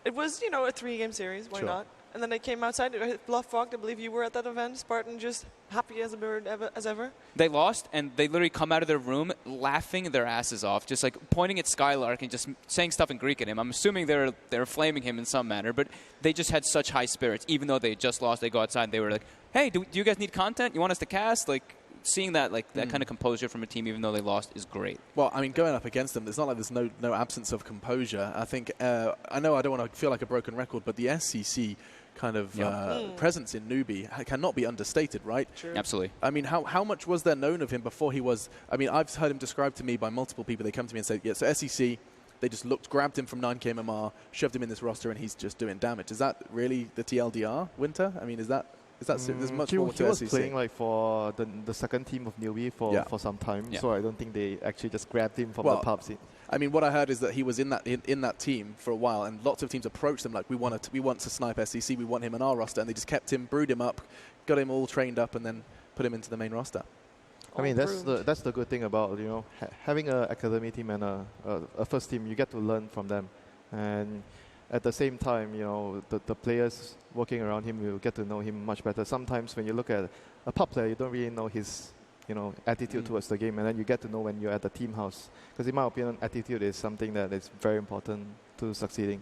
it was, a 3-game series. Why not? And then they came outside. Bluff Fogged, I believe you were at that event. Spartan just happy as a bird as ever. They lost, and they literally come out of their room laughing their asses off, just like pointing at Skylark and just saying stuff in Greek at him. I'm assuming they're flaming him in some manner, but they just had such high spirits. Even though they just lost, they go outside and they were like, hey, do you guys need content? You want us to cast? Like, seeing that that kind of composure from a team, even though they lost, is great. Well, I mean, going up against them, it's not like there's no absence of composure. I think I know I don't want to feel like a broken record, but the SCC kind of presence in Newbie cannot be understated, right? True. Absolutely. I mean, how much was there known of him before he was? I mean, I've heard him described to me by multiple people. They come to me and say, yeah, so SEC, they just grabbed him from 9K MMR, shoved him in this roster, and he's just doing damage. Is that really the TLDR, Winter? I mean, is that there's much more to he was SEC? playing like for the second team of Newbie for some time, so I don't think they actually just grabbed him from the pub scene. I mean, what I heard is that he was in that team for a while, and lots of teams approached them like, we want to snipe SEC, we want him in our roster, and they just kept him, brewed him up, got him all trained up, and then put him into the main roster. I mean, that's the good thing about having an academy team and a first team. You get to learn from them, and at the same time, the players working around him, you get to know him much better. Sometimes when you look at a pub player, you don't really know his attitude towards the game, and then you get to know when you're at the team house. Because in my opinion, attitude is something that is very important to succeeding.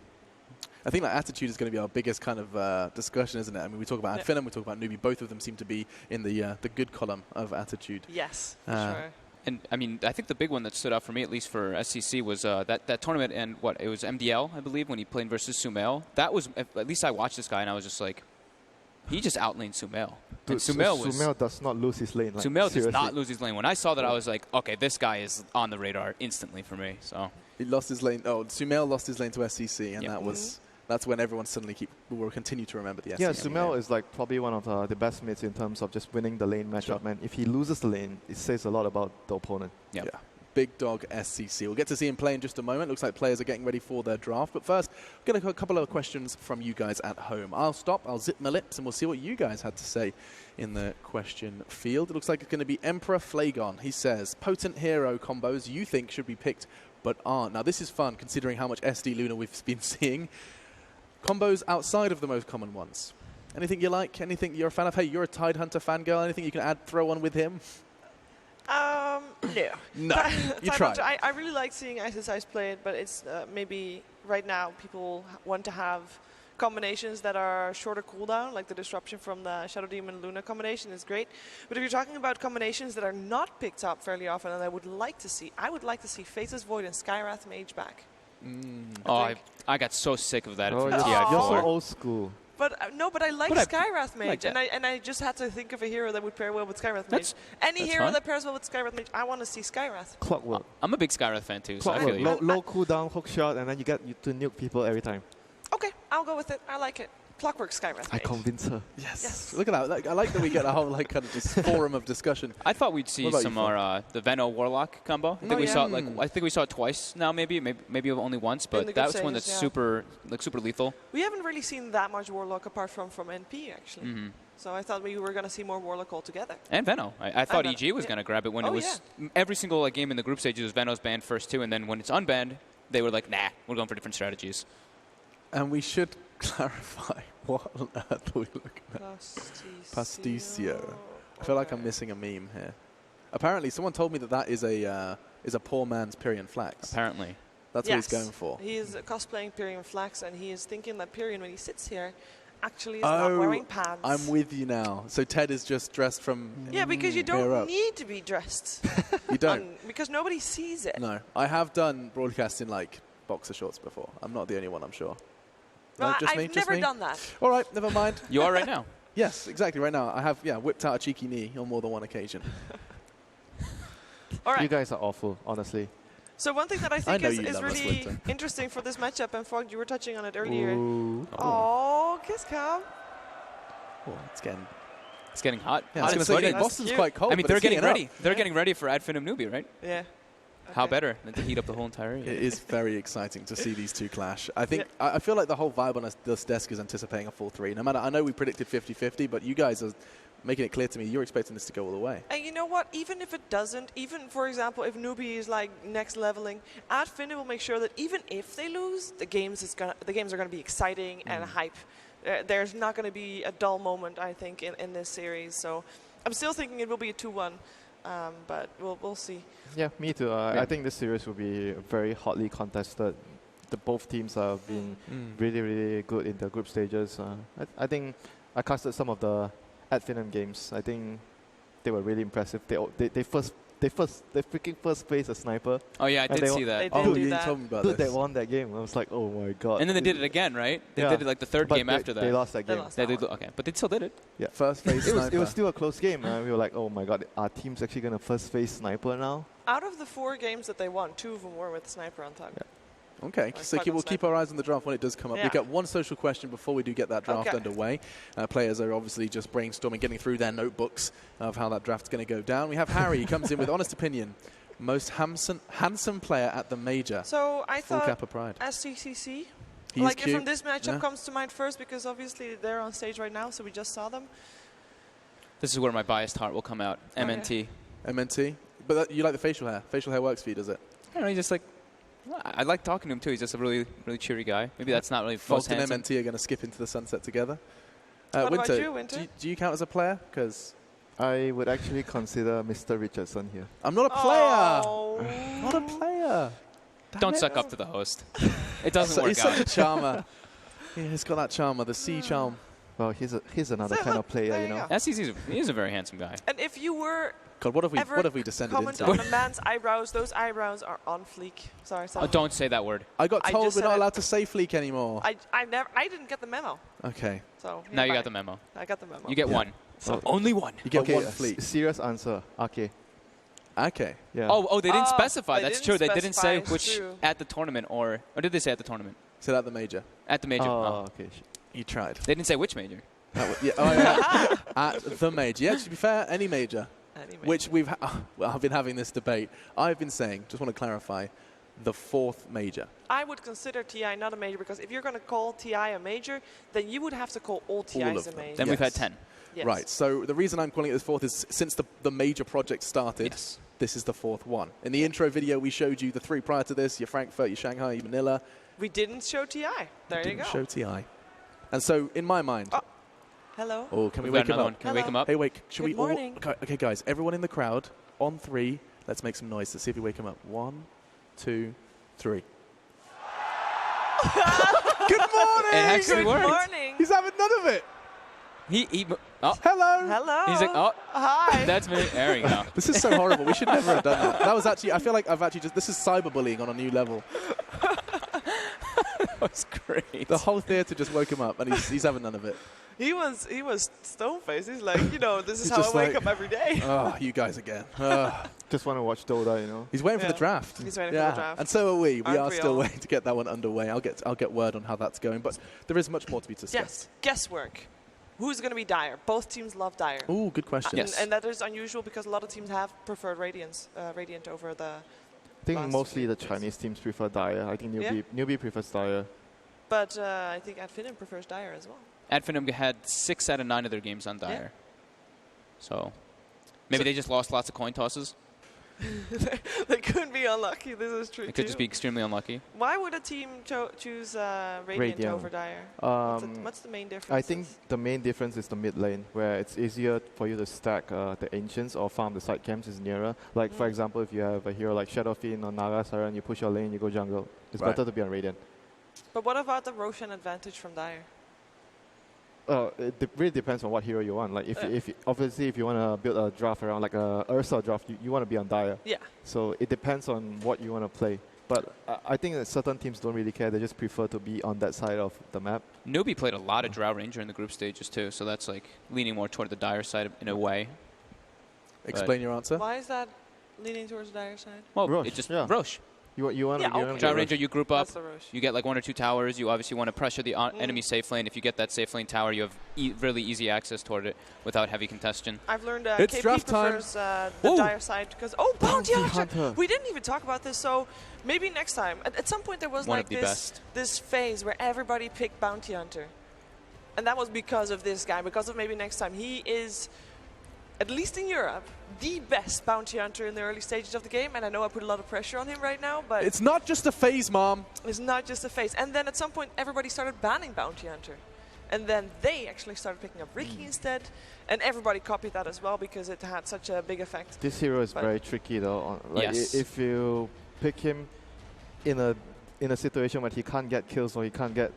I think that attitude is going to be our biggest kind of discussion, isn't it? I mean, we talk about Finem, we talk about Newbie. Both of them seem to be in the good column of attitude. Yes, for sure. And I mean, I think the big one that stood out for me, at least for SCC, was that tournament, and it was MDL, I believe, when he played versus Sumail. That was, at least I watched this guy, and I was just like, he just outlaned Sumail. Dude, Sumail does not lose his lane. Sumail does not lose his lane. When I saw that, I was like, okay, this guy is on the radar instantly for me. So he lost his lane. Oh, Sumail lost his lane to SCC, and that's when everyone suddenly will continue to remember the SCC. Yeah, Sumail is like probably one of the best mates in terms of just winning the lane matchup. Man, if he loses the lane, it says a lot about the opponent. Yeah. Big dog SCC. We'll get to see him play in just a moment. Looks like players are getting ready for their draft. But first, we'll get a couple of questions from you guys at home. I'll zip my lips, and we'll see what you guys had to say in the question field. It looks like it's going to be Emperor Flagon. He says, potent hero combos you think should be picked but aren't. Now, this is fun, considering how much SD Luna we've been seeing. Combos outside of the most common ones. Anything you like? Anything you're a fan of? Hey, you're a Tidehunter fangirl. Anything you can throw on with him? No. No, you tried. I really like seeing SSIs play it, but it's maybe right now people want to have combinations that are shorter cooldown, like the disruption from the Shadow Demon Luna combination is great. But if you're talking about combinations that are not picked up fairly often, and I would like to see Faceless Void and Skywrath Mage back. Oh, I got so sick of that Oh, from you're TI4. so old school. But no, but I like But I Skyrath Mage, like that. and I just had to think of a hero that would pair well with Skyrath Mage. That's Hero fine. that pairs well with Skyrath Mage, I want to see Skyrath. Clockwork. I'm a big Skyrath fan too, so I Clockwork. feel you. Low cooldown hook shot, and then you get to nuke people every time. Okay, I'll go with it. I like it. Clockwork Skyrath I Mage. convince her. Yes. Look at that. Like, I like that we get a whole like kind of just forum of discussion. I thought we'd see What about some you, more the Veno Warlock combo. I think we saw it, I think we saw it twice now, maybe only once, In but the that group was one that's stages, yeah. super lethal. We haven't really seen that much Warlock apart from NP, actually. Mm-hmm. So I thought we were going to see more Warlock altogether. And Veno. I thought Veno, EG was yeah. going to grab it when Oh, it was every single game in the group stages was Veno's banned first too, and then when it's unbanned, they were like, nah, we're going for different strategies. And we should clarify what on earth are we looking at? Pasticcio. I feel like I'm missing a meme here. Apparently, someone told me that is a poor man's Pyrian Flax. Apparently. That's what he's going for. He is cosplaying Pyrian Flax, and he is thinking that Pyrian, when he sits here, actually is not wearing pants. I'm with you now. So Ted is just dressed from Yeah, because you here don't up. need to be dressed. You don't. Because nobody sees it. No, I have done broadcasts in like boxer shorts before. I'm not the only one, I'm sure. No, No, just I've me, just never me? done that. All right, never mind. You are right now. Yes, exactly. Right now, I have whipped out a cheeky knee on more than one occasion. All right. You guys are awful, honestly. So one thing that I I think know is you love us, really Winter. interesting for this matchup, and Fogg, you were touching on it earlier. Ooh. Oh, kiss cam. Oh, it's getting hot. Yeah, I was Hot going and to say, sweaty. yeah, Boston's quite cold. I mean, but they're it's getting heating up. ready. They're getting ready for Ad Finem Newbee, right? Yeah. How better than to heat up the whole entire area? It is very exciting to see these two clash. I think I feel like the whole vibe on this desk is anticipating a full three. No matter, I know we predicted 50-50, but you guys are making it clear to me you're expecting this to go all the way. And you know what? Even if it doesn't, even for example, if Newbee is like next leveling, Ad Finem will make sure that even if they lose, the games are gonna be exciting and hype. There's not gonna be a dull moment, I think, in this series. So I'm still thinking it will be a 2-1. But we'll see. Yeah, me too. I think this series will be very hotly contested. Both teams have been really, really good in the group stages. I think I casted some of the Ad Finem games. I think they were really impressive. They freaking first placed a sniper. Oh yeah, I did see that. They you told me about Dude, this. they won that game. I was like, oh my god. And then they did it again, right? They Yeah. did it like the third But game after that. They lost that They game. lost They that did, one. okay, but they still did it. Yeah. First phase It sniper. was still a close game. We were like, oh my god, our team's actually going to first face sniper now? Out of the 4 games that they won, 2 of them were with Sniper on top. Yeah. Okay, Like so Plug on we'll keep our eyes on the draft when it does come up. Yeah. We've got one social question before we do get that draft Okay. underway. Players are obviously just brainstorming, getting through their notebooks of how that draft's going to go down. We have Harry, he comes in with honest opinion. Most handsome player at the major. So I Full thought cap of pride. SCCC. He's Like cute. from this matchup Yeah. comes to mind first because obviously they're on stage right now, so we just saw them. This is where my biased heart will come out. MNT. MNT. But you like the facial hair. Facial hair works for you, does it? I don't know, he's just like, I like talking to him too. He's just a really, really cheery guy. Maybe that's not really Folt most and handsome. MNT are going to skip into the sunset together. What about Winter, you, Winter? Do you count as a player? Because I would actually consider Mr. Richardson here. I'm not a player. Oh. Not a player. Don't suck up to the host. It doesn't work He's out. such a charmer. Yeah, he's got that charmer, the C charm. Well, he's another So kind look, of player, there you you know. go. He is a very handsome guy. And if you were God, what ever have we descended comment into? on a man's eyebrows, those eyebrows are on fleek. Sorry. Oh, don't say that word. I got I told just we're said not it. allowed to say fleek anymore. I didn't get the memo. Okay. So Now you hereby. got the memo. I got the memo. You get one. Oh. Only one. You get Okay, one a fleek. serious answer. Okay. Okay. Yeah. Oh, they didn't Oh, specify. they That's didn't true. They didn't say specify, which it's true. at the tournament or did they say at the tournament? So that the major. At the major. Oh, okay. You tried. They didn't say which major. Yeah, oh, yeah. At the major. Yeah, to be fair, any major. Anyway. Which I've been having this debate. I've been saying, just want to clarify, the 4th major. I would consider TI not a major because if you're going to call TI a major, then you would have to call all All TIs of a them. major. Then we've had Yes. 10. Yes. Right, so the reason I'm calling it the 4th is since the major project started, Yes. this is the 4th one. In the intro video, we showed you the 3 prior to this, your Frankfurt, your Shanghai, your Manila. We didn't show TI. There you Didn't go. show TI. And so, in my mind... Hello. Oh, can we We've wake got him another up? one. Can we wake him up? Hey, wait, should Good we all... morning. Okay, guys, everyone in the crowd, on 3, let's make some noise. Let's see if we wake him up. 1, 2, 3. Good morning! It actually Good worked. morning. He's having none of it! Oh, Hello! Hello. he's like, oh, Hi. that's me. There we go. This is so horrible. We should never have done that. That was actually, I feel like I've actually just, this is cyberbullying on a new level. was great. The whole theatre just woke him up, and he's having none of it. He was stone faced. He's like, this is He's how I just wake like, up every day. Oh, you guys again. Just want to watch Dota, you know. He's waiting for the draft. He's waiting for the draft. And so are we. We Aren't are we still all? waiting to get that one underway. I'll get word on how that's going, but there is much more to be discussed. Yes, guesswork. Who's going to be Dire? Both teams love Dire. Ooh, good question. And that is unusual because a lot of teams have preferred Radiant over the. I think mostly the Chinese teams prefer Dire. I think Newbee prefers Dire. But I think Finem prefers Dire as well. Finem had 6 out of 9 of their games on Dire. So maybe they just lost lots of coin tosses. They couldn't be unlucky. This is true. It could just be extremely unlucky. Why would a team choose Radiant over Dire? What's the main difference? I think the main difference is the mid lane, where it's easier for you to stack the Ancients or farm the side camps is nearer. Like, for example, if you have a hero like Shadowfiend or Naga Siren, you push your lane, you go jungle. It's better to be on Radiant. But what about the Roshan advantage from Dire? It really depends on what hero you want. Like, if obviously if you want to build a draft around like a Ursa draft, you want to be on Dire. Yeah. So it depends on what you want to play. But I think that certain teams don't really care. They just prefer to be on that side of the map. Newbee played a lot of Drow Ranger in the group stages too, so that's like leaning more toward the Dire side in a way. Explain your answer. Why is that leaning towards the Dire side? Well, Roche, it just yeah. Roche. You want to Drow Ranger, you group up, That's the Roche. you get like 1 or 2 towers, you obviously want to pressure the enemy safe lane. If you get that safe lane tower, you have really easy access toward it without heavy congestion. I've learned It's KP draft time. prefers the Dire side because Bounty Hunter. We didn't even talk about this, so maybe next time. At some point there was One like of the best. this phase where everybody picked Bounty Hunter, and that was because of this guy. Because of maybe next time, he is, at least in Europe, the best bounty hunter in the early stages of the game, and I know I put a lot of pressure on him right now, but It's not just a phase, Mom. it's not just a phase. And then at some point, everybody started banning bounty hunter, and then they actually started picking up Riki instead, and everybody copied that as well because it had such a big effect. This hero is But- very tricky though. Like Yes. if you pick him in a situation where he can't get kills or he can't get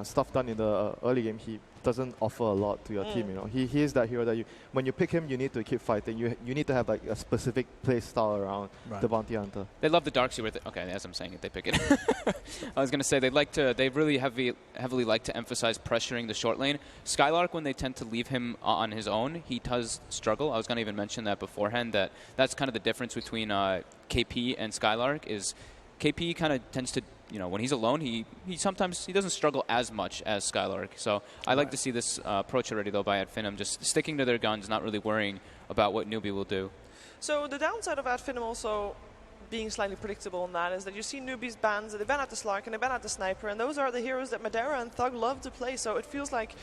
stuff done in the early game, he doesn't offer a lot to your team. You know, he is that hero that when you pick him, you need to keep fighting. You need to have like a specific play style around the bounty hunter. They love the Darkseer with it. Okay, as I'm saying it, they pick it. I was going to say they really heavily like to emphasize pressuring the short lane. Skylark, when they tend to leave him on his own, he does struggle. I was going to even mention that beforehand, that's kind of the difference between KP and Skylark is KP kind of tends to, when he's alone, he sometimes doesn't struggle as much as Skylark. So I like to see this approach already, though, by Finem, just sticking to their guns, not really worrying about what Newbee will do. So the downside of Finem also being slightly predictable in that is that you see Newbee's bans, they ban out the Slark and they ban out the Sniper, and those are the heroes that Madara and Thug love to play, so it feels like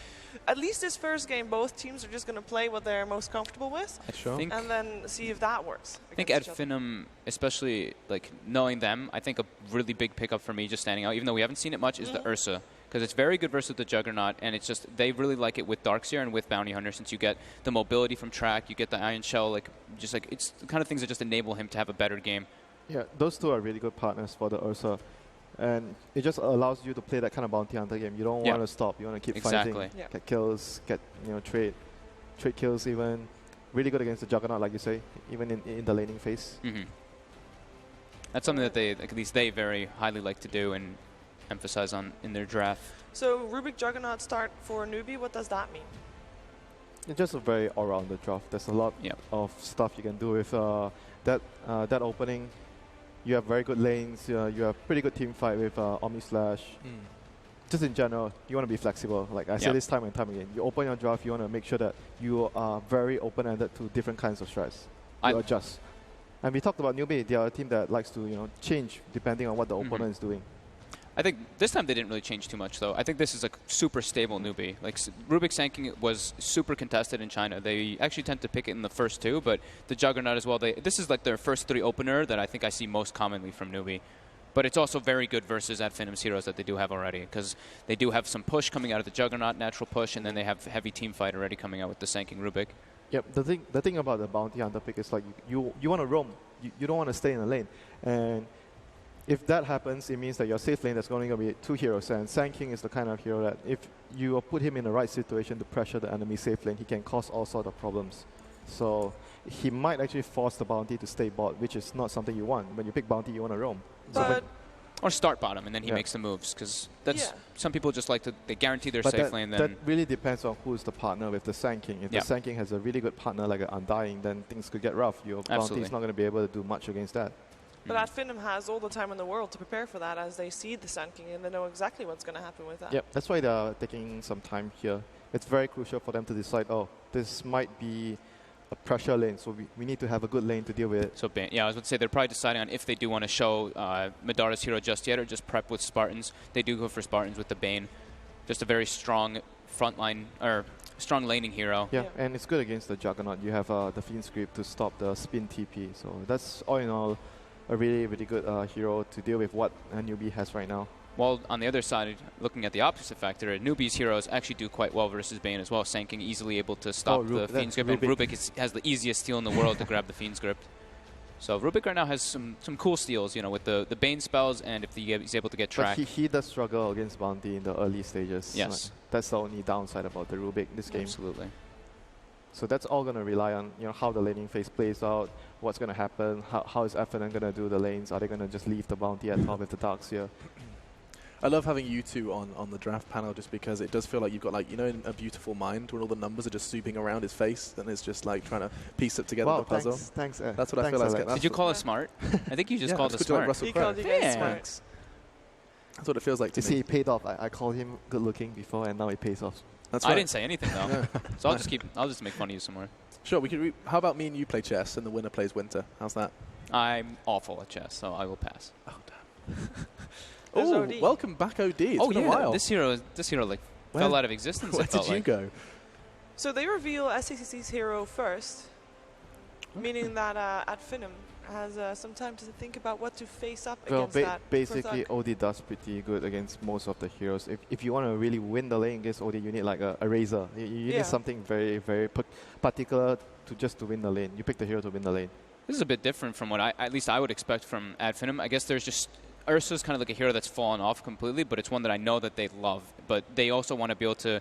at least this first game both teams are just going to play what they're most comfortable with, and then see if that works. I think at Finem, especially like knowing them, I think a really big pickup for me just standing out, even though we haven't seen it much, is the Ursa. Because it's very good versus the Juggernaut, and it's just, they really like it with Darkseer and with Bounty Hunter, since you get the mobility from track, you get the Iron Shell, it's the kind of things that just enable him to have a better game. Yeah, those two are really good partners for the Ursa. And it just allows you to play that kind of bounty hunter game. You don't want to stop. You want to keep fighting, get kills, get trade kills even. Really good against the Juggernaut, like you say, even in the laning phase. That's something that at least they very highly like to do and emphasize on in their draft. So Rubik Juggernaut start for Newbee, what does that mean? It's just a very all-rounded draft. There's a lot of stuff you can do with that opening. You have very good lanes. You have pretty good team fight with Omni Slash. Just in general, you want to be flexible. Like I say this time and time again. You open your draft, you want to make sure that you are very open-ended to different kinds of strats. You adjust. And we talked about Newbee. They are a team that likes to change depending on what the opponent is doing. I think this time they didn't really change too much, though. I think this is a super stable Newbee. Like, Rubik Sanking was super contested in China. They actually tend to pick it in the first 2, but the Juggernaut as well. This is like their first 3 opener that I think I see most commonly from Newbee. But it's also very good versus at Finem's heroes that they do have already, because they do have some push coming out of the Juggernaut, natural push, and then they have heavy team fight already coming out with the Sanking Rubik. Yep, the thing about the bounty hunter pick is like you want to roam. You don't want to stay in the lane. And if that happens, it means that your safe lane, there's only going to be 2 heroes, and Sanking is the kind of hero that if you put him in the right situation to pressure the enemy safe lane, he can cause all sorts of problems. So he might actually force the bounty to stay bot, which is not something you want. When you pick bounty, you want to roam. But Or start bottom, and then he makes the moves, because that's some people just like to, they guarantee their safe lane. Then that really depends on who's the partner with the Sand King. If the Sand King has a really good partner like an Undying, then things could get rough. Your bounty is not going to be able to do much against that. But at Finem has all the time in the world to prepare for that, as they see the Sand King and they know exactly what's going to happen with that. Yep, that's why they're taking some time here. It's very crucial for them to decide, oh, this might be a pressure lane, so we need to have a good lane to deal with it. So, yeah, I was going to say they're probably deciding on if they do want to show Madara's hero just yet or just prep with Spartans. They do go for Spartans with the Bane. Just a very strong frontline, or strong laning hero. Yeah, and it's good against the Juggernaut. You have the Fiend Script to stop the spin TP. So that's all in all a really, really good hero to deal with what Newbee has right now. While on the other side, looking at the opposite factor, Newbee's heroes actually do quite well versus Bane as well. Sand King easily able to stop the Fiend's Grip, and Rubik has the easiest steal in the world to grab the Fiend's Grip. So Rubik right now has some cool steals, you know, with the Bane spells, and if he's able to get track. But he does struggle against Bounty in the early stages. Yes. Like, that's the only downside about the Rubik in this game. Absolutely. So that's all going to rely on, you know, how the laning phase plays out, what's going to happen, how is Finem going to do the lanes, are they going to just leave the Bounty at top with the Darks here? I love having you two on the draft panel, just because it does feel like you've got, like, you know, in A Beautiful Mind, when all the numbers are just swooping around his face and it's just like trying to piece it together the puzzle. Thanks. That's what I feel like. Did you call us smart? I think you just called us smart. He called you guys smart. That's what it feels like to me. me. See, it paid off. I called him good looking before, and now it pays off. That's right. I didn't say anything though, so I'll just make fun of you some more. Sure, we could. How about me and you play chess, and the winner plays Winter? How's that? I'm awful at chess, so I will pass. Oh damn! Oh, welcome back, OD. It's been a while. This hero like fell out of existence. Where did you go? So they reveal SCCC's hero first, meaning that at Finem has some time to think about what to face up against that. Basically, OD does pretty good against most of the heroes. If you want to really win the lane against OD, you need like a Razor. You need something very, very particular to win the lane. You pick the hero to win the lane. This is a bit different from what at least I would expect from Ad Finem. I guess there's just Ursa's kind of like a hero that's fallen off completely, but it's one that I know that they love. But they also want to be able to,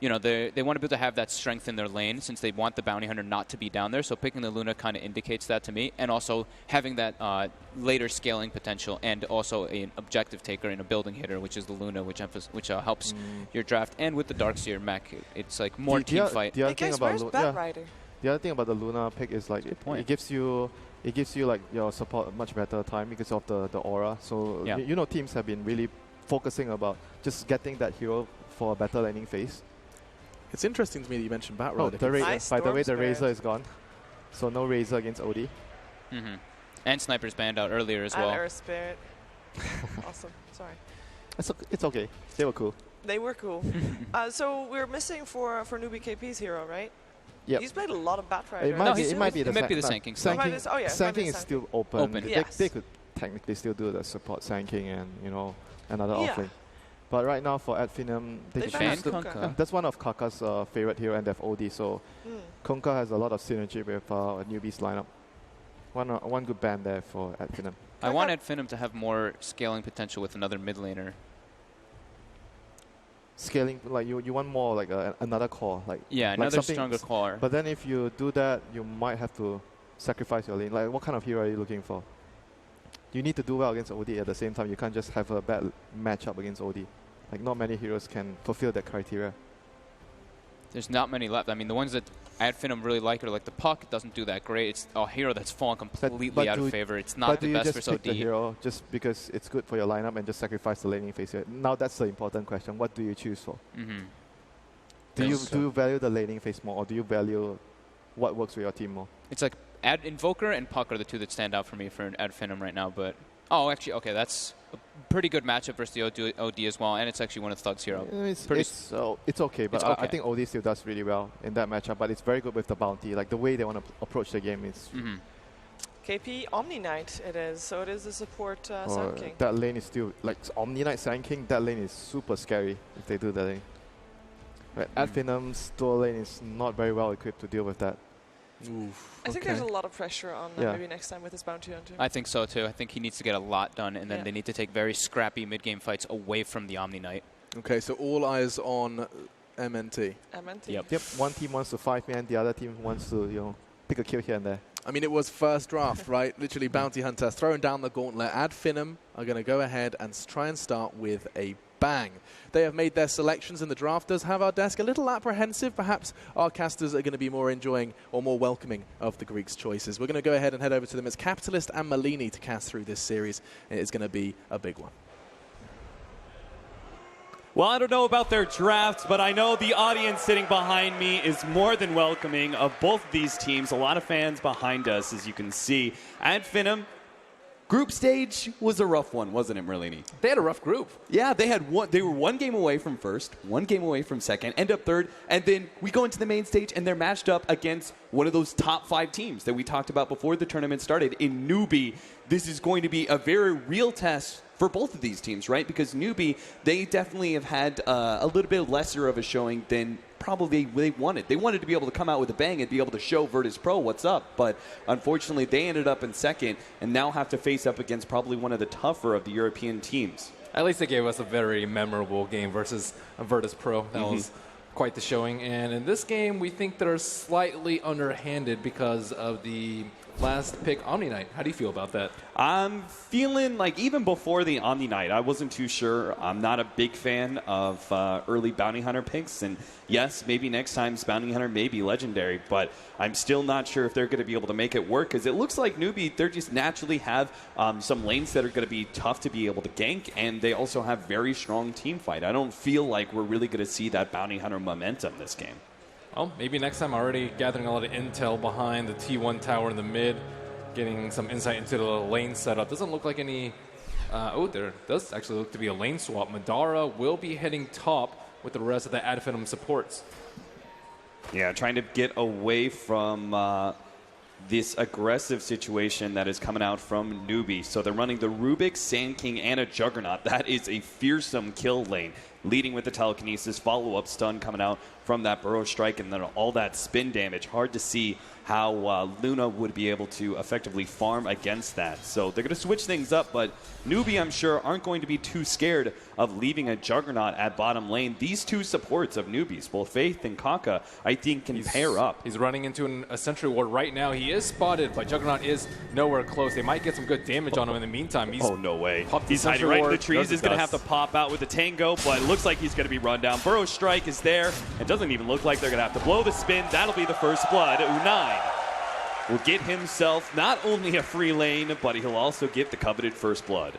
you know, they want to be able to have that strength in their lane, since they want the bounty hunter not to be down there. So picking the Luna kind of indicates that to me, and also having that later scaling potential, and also an objective taker and a building hitter, which is the Luna, which helps your draft. And with the Darkseer mech, it's like more team fight. The other thing about the Luna pick is like it gives you like your support much better time because of the aura. So you know, teams have been really focusing about just getting that hero for a better laning phase. It's interesting to me that you mentioned Batrider. Oh, by the way, the Razor is gone, so no Razor against OD. And Sniper's banned out earlier as well. And Earth Spirit. Awesome. Sorry. It's okay. They were cool. They were cool. So we're missing for Newbee KP's hero, right? Yeah. He's played a lot of Batrider. It might be the Sand King. Sand King is still open. Yes. They could technically still do the support Sand King and, you know, another offlane. But right now for Ad Finem, that's one of Kaka's favorite hero, and they have OD. So Kunkka has a lot of synergy with Newbee's lineup. One good ban there for Ad Finem. I want Ad Finem to have more scaling potential with another mid laner. Scaling, like you want more like another core, like another stronger core. But then if you do that, you might have to sacrifice your lane. Like, what kind of hero are you looking for? You need to do well against OD at the same time. You can't just have a bad matchup against OD. Like, not many heroes can fulfill that criteria. There's not many left. I mean, the ones that Ad Finem really like are like the Puck. It doesn't do that great. It's a hero that's fallen completely out of favor. It's not the best for OD. The hero just because it's good for your lineup and just sacrifice the laning phase here? Now that's the important question. What do you choose for? Do you value the laning phase more, or do you value what works for your team more? It's like Invoker and Puck are the two that stand out for me for Ad Finem right now. But actually, okay, that's a pretty good matchup versus the OD as well, and it's actually one of Thug's hero. It's okay, but I think OD still does really well in that matchup, but it's very good with the bounty. Like, the way they want to approach the game is... KP Omni Knight it is, so it is the support Sand King. That lane is still... Like, Omni Knight Sand King, that lane is super scary if they do that lane. Right, Ad Finem's dual lane is not very well equipped to deal with that. I think there's a lot of pressure on maybe next time with his bounty hunter. I think so too. I think he needs to get a lot done, and then they need to take very scrappy mid-game fights away from the Omni Knight. Okay, so all eyes on MNT. MNT. Yep. One team wants to 5-man, the other team wants to, you know, pick a kill here and there. I mean, it was first draft, right? Literally Bounty Hunter throwing down the gauntlet. Finem are going to go ahead and try and start with a bang. They have made their selections, and the draft does have our desk a little apprehensive. Perhaps our casters are going to be more enjoying or more welcoming of the Greeks' choices. We're going to go ahead and head over to them as Capitalist and Malini to cast through this series. It is going to be a big one. Well, I don't know about their drafts, but I know the audience sitting behind me is more than welcoming of both of these teams. A lot of fans behind us, as you can see. At Finem, group stage was a rough one, wasn't it, Merlini? They had a rough group. Yeah, they were one game away from first, one game away from second, end up third, and then we go into the main stage and they're matched up against one of those top 5 teams that we talked about before the tournament started in Newbee. This is going to be a very real test for both of these teams, right? Because Newbee, they definitely have had a little bit lesser of a showing than probably they wanted. They wanted to be able to come out with a bang and be able to show Virtus Pro what's up, but unfortunately they ended up in second and now have to face up against probably one of the tougher of the European teams. At least they gave us a very memorable game versus a Virtus Pro. That was quite the showing. And in this game, we think they're slightly underhanded because of the last pick, Omni Knight. How do you feel about that? I'm feeling like even before the Omni Knight, I wasn't too sure. I'm not a big fan of early Bounty Hunter picks. And yes, maybe next time's Bounty Hunter may be legendary, but I'm still not sure if they're going to be able to make it work because it looks like Newbee, they just naturally have some lanes that are going to be tough to be able to gank, and they also have very strong team fight. I don't feel like we're really going to see that Bounty Hunter momentum this game. Well, maybe next time. Already gathering a lot of intel behind the T1 tower in the mid, getting some insight into the lane setup. Doesn't look like any... there does actually look to be a lane swap. Madara will be heading top with the rest of the Ad Finem supports. Yeah, trying to get away from this aggressive situation that is coming out from Newbee. So they're running the Rubik, Sand King, and a Juggernaut. That is a fearsome kill lane. Leading with the telekinesis, follow-up stun coming out from that Burrow Strike, and then all that spin damage. Hard to see how Luna would be able to effectively farm against that. So they're going to switch things up, but Newbee, I'm sure, aren't going to be too scared of leaving a Juggernaut at bottom lane. These two supports of Newbee's, both Faith and Kaka, I think can pair up. He's running into a Sentry Ward right now. He is spotted, but Juggernaut is nowhere close. They might get some good damage on him in the meantime. Oh, no way. He's hiding right in the trees. He's going to have to pop out with the Tango, but it looks like he's going to be run down. Burrow Strike is there. It doesn't even look like they're going to have to blow the spin. That'll be the first blood. U9 will get himself not only a free lane, but he'll also get the coveted first blood.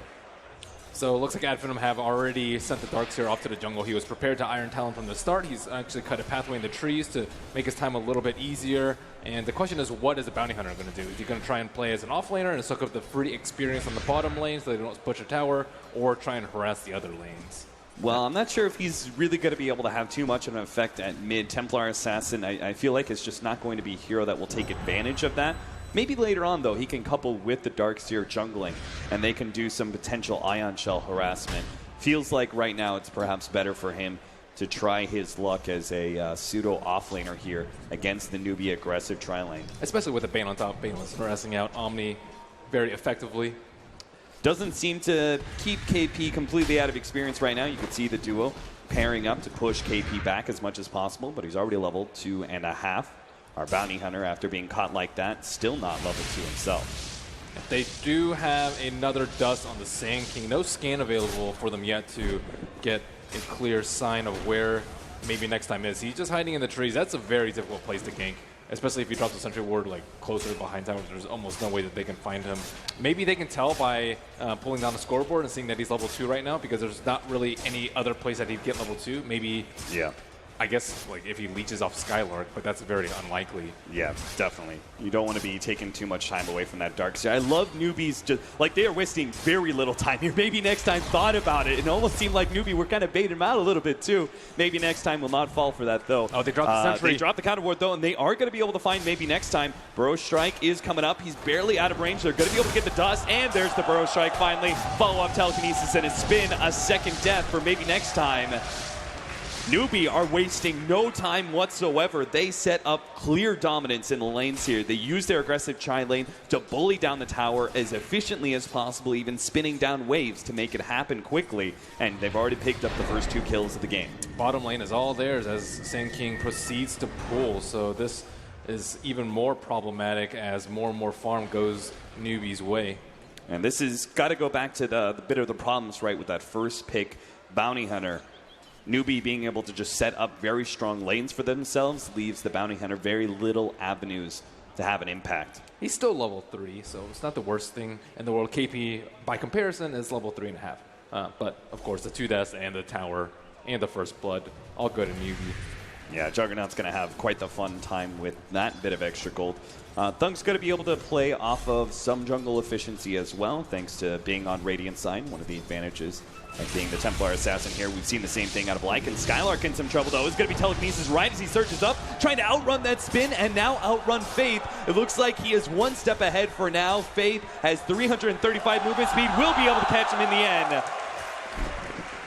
So it looks like Ad Finem have already sent the Darkseer off to the jungle. He was prepared to Iron Talon from the start. He's actually cut a pathway in the trees to make his time a little bit easier. And the question is, what is the Bounty Hunter going to do? Is he going to try and play as an offlaner and soak up the free experience on the bottom lane so they don't push a tower, or try and harass the other lanes? Well, I'm not sure if he's really going to be able to have too much of an effect at mid. Templar Assassin, I feel like it's just not going to be a hero that will take advantage of that. Maybe later on, though, he can couple with the Darkseer jungling, and they can do some potential Ion Shell harassment. Feels like right now it's perhaps better for him to try his luck as a pseudo offlaner here against the Newbee aggressive tri-lane. Especially with the Bane on top. Bane was harassing out Omni very effectively. Doesn't seem to keep KP completely out of experience right now. You can see the duo pairing up to push KP back as much as possible, but he's already level 2.5. Our Bounty Hunter, after being caught like that, still not level 2 himself. They do have another dust on the Sand King. No scan available for them yet to get a clear sign of where maybe next time is. He's just hiding in the trees. That's a very difficult place to gank, especially if you drop the Sentry Ward like closer behind tower. There's almost no way that they can find him. Maybe they can tell by pulling down the scoreboard and seeing that he's level 2 right now, because there's not really any other place that he'd get level 2. Maybe, yeah, I guess like if he leeches off Skylark, but that's very unlikely. Yeah, definitely. You don't want to be taking too much time away from that Darkseer. I love Newbee's, just like they are wasting very little time here. Maybe next time thought about it. It almost seemed like Newbee were kind of baiting him out a little bit too. Maybe next time will not fall for that though. Oh, they dropped the Sentry. They dropped the counter ward though, and they are going to be able to find maybe next time. Burrow Strike is coming up. He's barely out of range. They're going to be able to get the dust, and there's the Burrow Strike finally. Follow-up telekinesis and a spin. A second death for maybe next time. Newbee are wasting no time whatsoever. They set up clear dominance in the lanes here. They use their aggressive tri-lane to bully down the tower as efficiently as possible, even spinning down waves to make it happen quickly. And they've already picked up the first 2 kills of the game. Bottom lane is all theirs as Sand King proceeds to pull. So this is even more problematic as more and more farm goes Newbee's way. And this has got to go back to the bit of the problems, right, with that first pick Bounty Hunter. Newbee being able to just set up very strong lanes for themselves leaves the Bounty Hunter very little avenues to have an impact. He's still level 3, so it's not the worst thing in the world. KP, by comparison, is level 3.5. But, of course, the 2 deaths and the tower and the first blood, all good in Newbee. Yeah, Juggernaut's going to have quite the fun time with that bit of extra gold. Thug's going to be able to play off of some jungle efficiency as well, thanks to being on Radiant side, one of the advantages of being the Templar Assassin here. We've seen the same thing out of Lycan. Skylark in some trouble, though. Is going to be telekinesis right as he surges up, trying to outrun that spin and now outrun Faith. It looks like he is one step ahead for now. Faith has 335 movement speed, will be able to catch him in the end.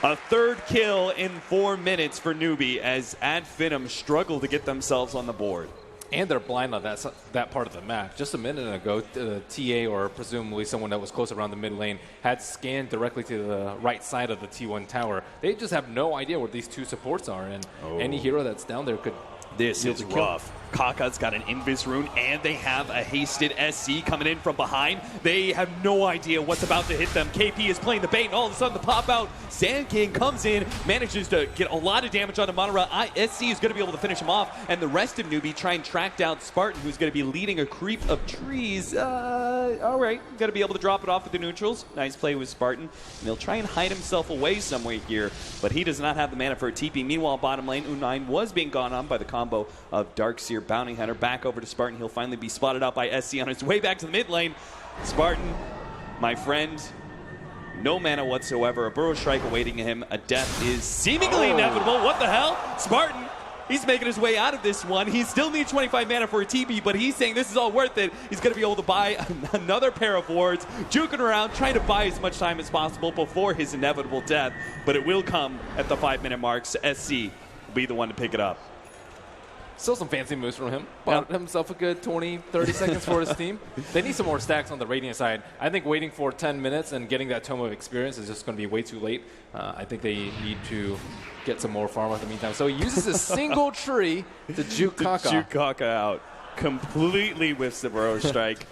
A third kill in 4 minutes for Newbee as Finem struggle to get themselves on the board. And they're blind on that part of the map. Just a minute ago, TA, or presumably someone that was close around the mid lane, had scanned directly to the right side of the T1 tower. They just have no idea where these 2 supports are, and any hero that's down there could... This is rough. Kaka's got an Invis rune, and they have a hasted SC coming in from behind. They have no idea what's about to hit them. KP is playing the bait, and all of a sudden the pop-out Sand King comes in, manages to get a lot of damage onto Monera. SC is going to be able to finish him off, and the rest of Newbee try and track down Spartan, who's going to be leading a creep of trees. All right, going to be able to drop it off with the neutrals. Nice play with Spartan. And he'll try and hide himself away somewhere here, but he does not have the mana for a TP. Meanwhile, bottom lane, U9 was being gone on by the combo of Darkseer Bounty Hunter. Back over to Spartan. He'll finally be spotted out by SC on his way back to the mid lane. Spartan, my friend, no mana whatsoever. A Burrow Strike awaiting him. A death is seemingly inevitable. What the hell? Spartan, he's making his way out of this one. He still needs 25 mana for a TP, but he's saying this is all worth it. He's going to be able to buy another pair of wards, juking around, trying to buy as much time as possible before his inevitable death. But it will come at the 5-minute mark. So SC will be the one to pick it up. Still some fancy moves from him. Bought himself a good 20, 30 seconds for his team. They need some more stacks on the Radiant side. I think waiting for 10 minutes and getting that Tome of Experience is just going to be way too late. I think they need to get some more farm in the meantime. So he uses a single tree to juke Kaka. Juke Kaka out completely with the Burrow Strike.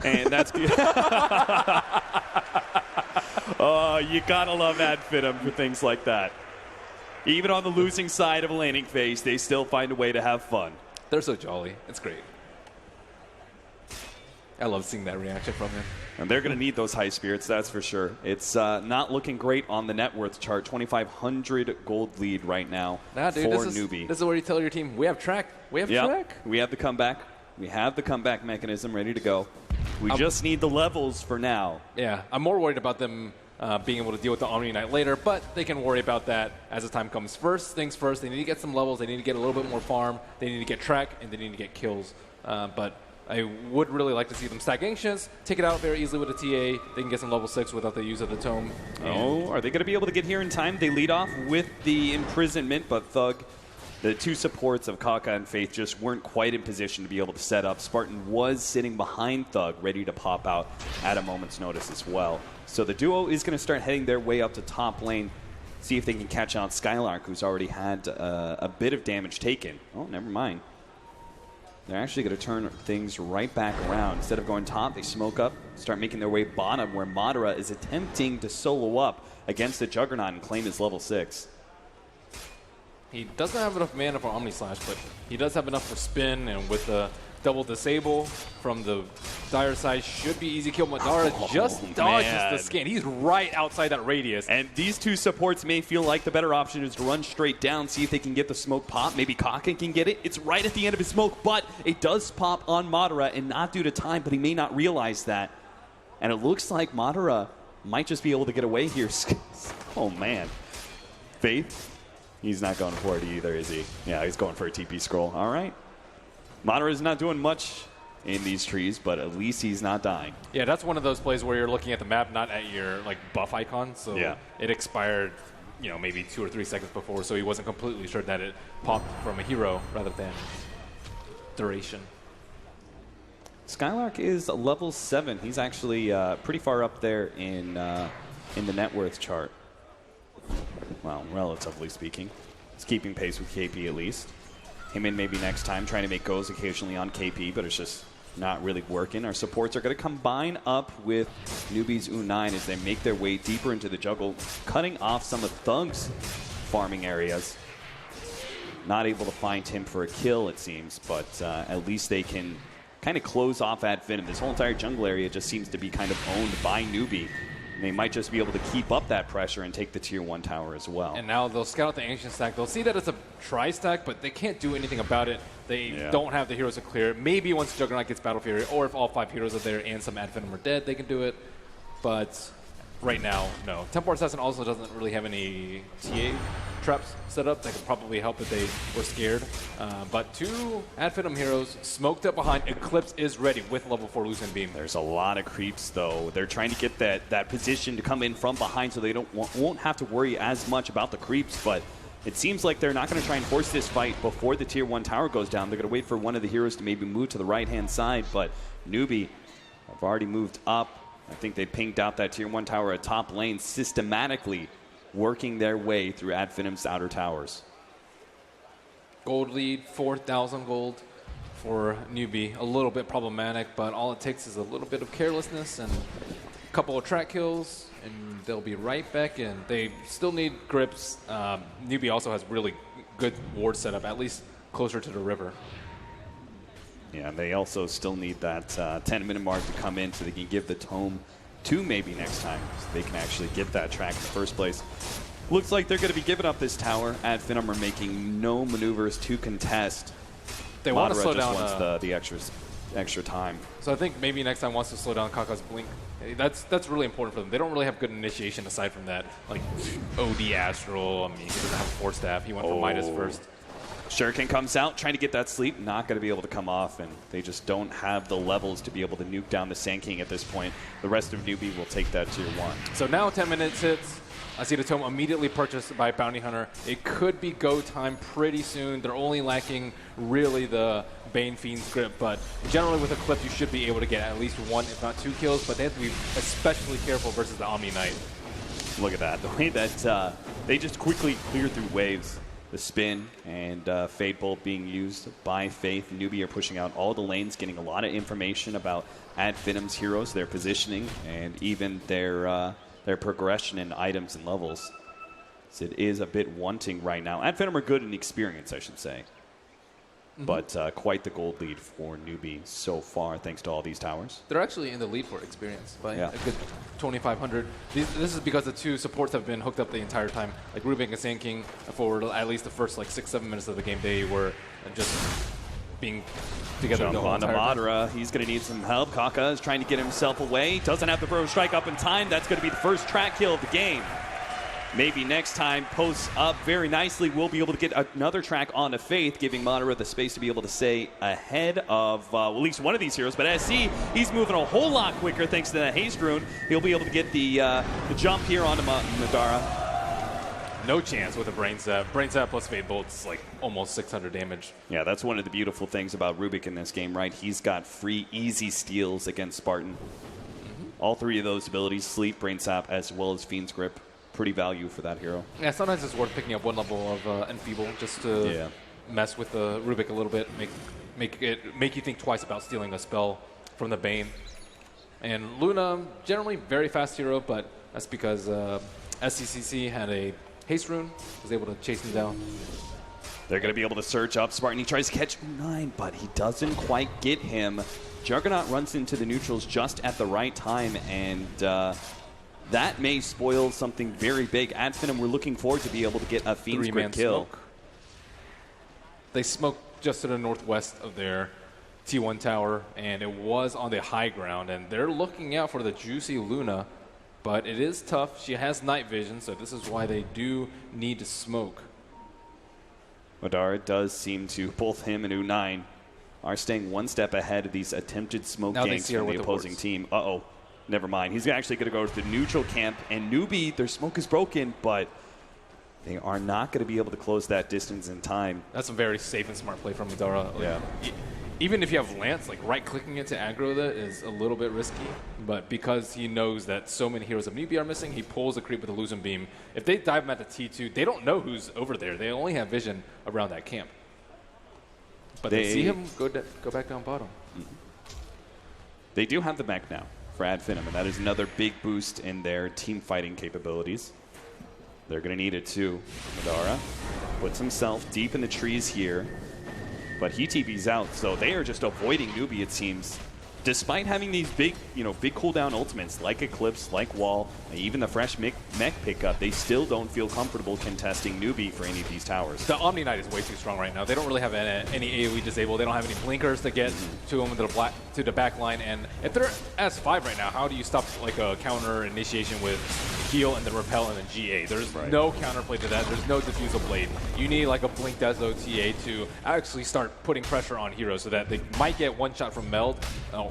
And that's good. Oh, you got to love Finem for things like that. Even on the losing side of a laning phase, they still find a way to have fun. They're so jolly. It's great. I love seeing that reaction from him. And they're going to need those high spirits, that's for sure. It's not looking great on the net worth chart. 2,500 gold lead right now for Newbee. This is where you tell your team, we have track. We have track. We have the comeback. We have the comeback mechanism ready to go. We just need the levels for now. Yeah, I'm more worried about them being able to deal with the Omni Knight later, but they can worry about that as the time comes. First things first, they need to get some levels, they need to get a little bit more farm, they need to get track, and they need to get kills. But I would really like to see them stack Ancients, take it out very easily with a TA, they can get some level 6 without the use of the Tome. Oh, are they going to be able to get here in time? They lead off with the imprisonment, but Thug, the 2 supports of Kaka and Faith just weren't quite in position to be able to set up. Spartan was sitting behind Thug, ready to pop out at a moment's notice as well. So the duo is going to start heading their way up to top lane, see if they can catch out Skylark, who's already had a bit of damage taken. Oh, never mind. They're actually going to turn things right back around. Instead of going top, they smoke up, start making their way bottom, where Madara is attempting to solo up against the Juggernaut and claim his level 6. He doesn't have enough mana for Omni Slash, but he does have enough for spin, and with the double disable from the Dire side, should be easy kill. Madara just dodges the scan. He's right outside that radius. And these 2 supports may feel like the better option is to run straight down, see if they can get the smoke pop. Maybe Kaka can get it. It's right at the end of his smoke, but it does pop on Madara, and not due to time, but he may not realize that. And it looks like Madara might just be able to get away here. Oh, man. Faith? He's not going for it either, is he? Yeah, he's going for a TP scroll. All right. Madara is not doing much in these trees, but at least he's not dying. Yeah, that's one of those plays where you're looking at the map, not at your buff icon. So it expired, maybe 2 or 3 seconds before, so he wasn't completely sure that it popped from a hero rather than duration. Skylark is level 7. He's actually pretty far up there in the net worth chart. Well, relatively speaking. He's keeping pace with KP at least. him in maybe next time, trying to make goes occasionally on KP, but it's just not really working. Our supports are going to combine up with Newbee's U9 as they make their way deeper into the jungle, cutting off some of Thug's farming areas. Not able to find him for a kill, it seems, but at least they can kind of close off at Finem. This whole entire jungle area just seems to be kind of owned by Newbee. They might just be able to keep up that pressure and take the tier 1 tower as well. And now they'll scout the ancient stack. They'll see that it's a tri-stack, but they can't do anything about it. They don't have the heroes to clear it. Maybe once Juggernaut gets Battle Fury, or if all 5 heroes are there and some Ad Venom are dead, they can do it. But right now, no. Templar Assassin also doesn't really have any TA traps set up that could probably help if they were scared. But 2 Ad Venom heroes smoked up behind. Eclipse is ready with level 4 Lucent Beam. There's a lot of creeps, though. They're trying to get that position to come in from behind so they won't have to worry as much about the creeps, but it seems like they're not going to try and force this fight before the tier 1 tower goes down. They're going to wait for one of the heroes to maybe move to the right-hand side, but Newbee have already moved up. I think they pinged out that tier 1 tower at top lane, systematically working their way through Ad Finem's outer towers. Gold lead, 4,000 gold for Newbee. A little bit problematic, but all it takes is a little bit of carelessness and a couple of track kills, and they'll be right back in. They still need grips. Newbee also has really good ward setup, at least closer to the river. Yeah, and they also still need that 10-minute mark to come in so they can give the tome to maybe next time so they can actually get that track in the first place. Looks like they're going to be giving up this tower. Ad Finem are making no maneuvers to contest. They want to slow just down wants the extra time. So I think maybe next time wants to slow down Kaka's blink. That's really important for them. They don't really have good initiation aside from that. Like OD Astral, I mean, he doesn't have a 4-staff. He went for Midas first. Shuriken comes out, trying to get that sleep, not going to be able to come off, and they just don't have the levels to be able to nuke down the Sand King at this point. The rest of Newbee will take that tier 1. So now 10 minutes hits. I see the tome immediately purchased by Bounty Hunter. It could be go time pretty soon. They're only lacking really the Bane Fiend's grip, but generally with Eclipse you should be able to get at least 1, if not 2 kills, but they have to be especially careful versus the Omni Knight. Look at that. The way that they just quickly clear through waves. The spin and Fade Bolt being used by Faith. Newbee are pushing out all the lanes, getting a lot of information about Ad Finem's heroes, their positioning, and even their progression in items and levels. So it is a bit wanting right now. Ad Finem are good in experience, I should say. But quite the gold lead for Newbee so far, thanks to all these towers. They're actually in the lead for experience by a good 2,500. This is because the 2 supports have been hooked up the entire time. Like Rubik and Sand King, for at least the first like 6-7 minutes of the game, they were just being together. Jump on to Madara. He's going to need some help. Kaka is trying to get himself away. Doesn't have the Burrow Strike up in time. That's going to be the first track kill of the game. Maybe next time, posts up very nicely. We'll be able to get another track onto Faith, giving Madara the space to be able to stay ahead of at least one of these heroes. But SC, he's moving a whole lot quicker thanks to that Haste Rune. He'll be able to get the jump here onto Madara. No chance with a Brain Zap. Brain Zap plus Fade Bolt's like almost 600 damage. Yeah, that's one of the beautiful things about Rubik in this game, right? He's got free, easy steals against Spartan. All 3 of those abilities, Sleep, Brain Zap, as well as Fiend's Grip. Pretty value for that hero. Yeah, sometimes it's worth picking up 1 level of Enfeeble just to mess with the Rubik a little bit, make you think twice about stealing a spell from the Bane. And Luna, generally very fast hero, but that's because SCCC had a Haste Rune, was able to chase him down. They're going to be able to surge up. Spartan, he tries to catch 9, but he doesn't quite get him. Juggernaut runs into the neutrals just at the right time, and that may spoil something very big. Ad Finem, we're looking forward to be able to get a Fiend's Grip kill. Smoke. They smoked just to the northwest of their T1 tower, and it was on the high ground, and they're looking out for the juicy Luna, but it is tough. She has night vision, so this is why they do need to smoke. Madara does seem to, both him and U9 are staying 1 step ahead of these attempted smoke ganks from the opposing team. Uh-oh. Never mind. He's actually going to go to the neutral camp, and Newbee, their smoke is broken, but they are not going to be able to close that distance in time. That's a very safe and smart play from Madara. Yeah. Even if you have Lance, like right-clicking it to aggro that is a little bit risky, but because he knows that so many heroes of Newbee are missing, he pulls a creep with a Lucent Beam. If they dive him at the T2, they don't know who's over there. They only have vision around that camp. But they see him go back down bottom. They do have the mech now for Ad Finem, and that is another big boost in their team fighting capabilities. They're going to need it too. Madara puts himself deep in the trees here, but he TP's out, so they are just avoiding Newbee, it seems. Despite having these big, big cooldown ultimates like Eclipse, like Wall, and even the fresh mech pickup, they still don't feel comfortable contesting Newbee for any of these towers. The Omni Knight is way too strong right now. They don't really have any AoE disabled. They don't have any blinkers to get to them to the back line. And if they're S5 right now, how do you stop like a counter initiation with heal and then repel and then GA? There's no counterplay to that. There's no diffusal blade. You need like a blink Deso TA to actually start putting pressure on heroes so that they might get one shot from Meld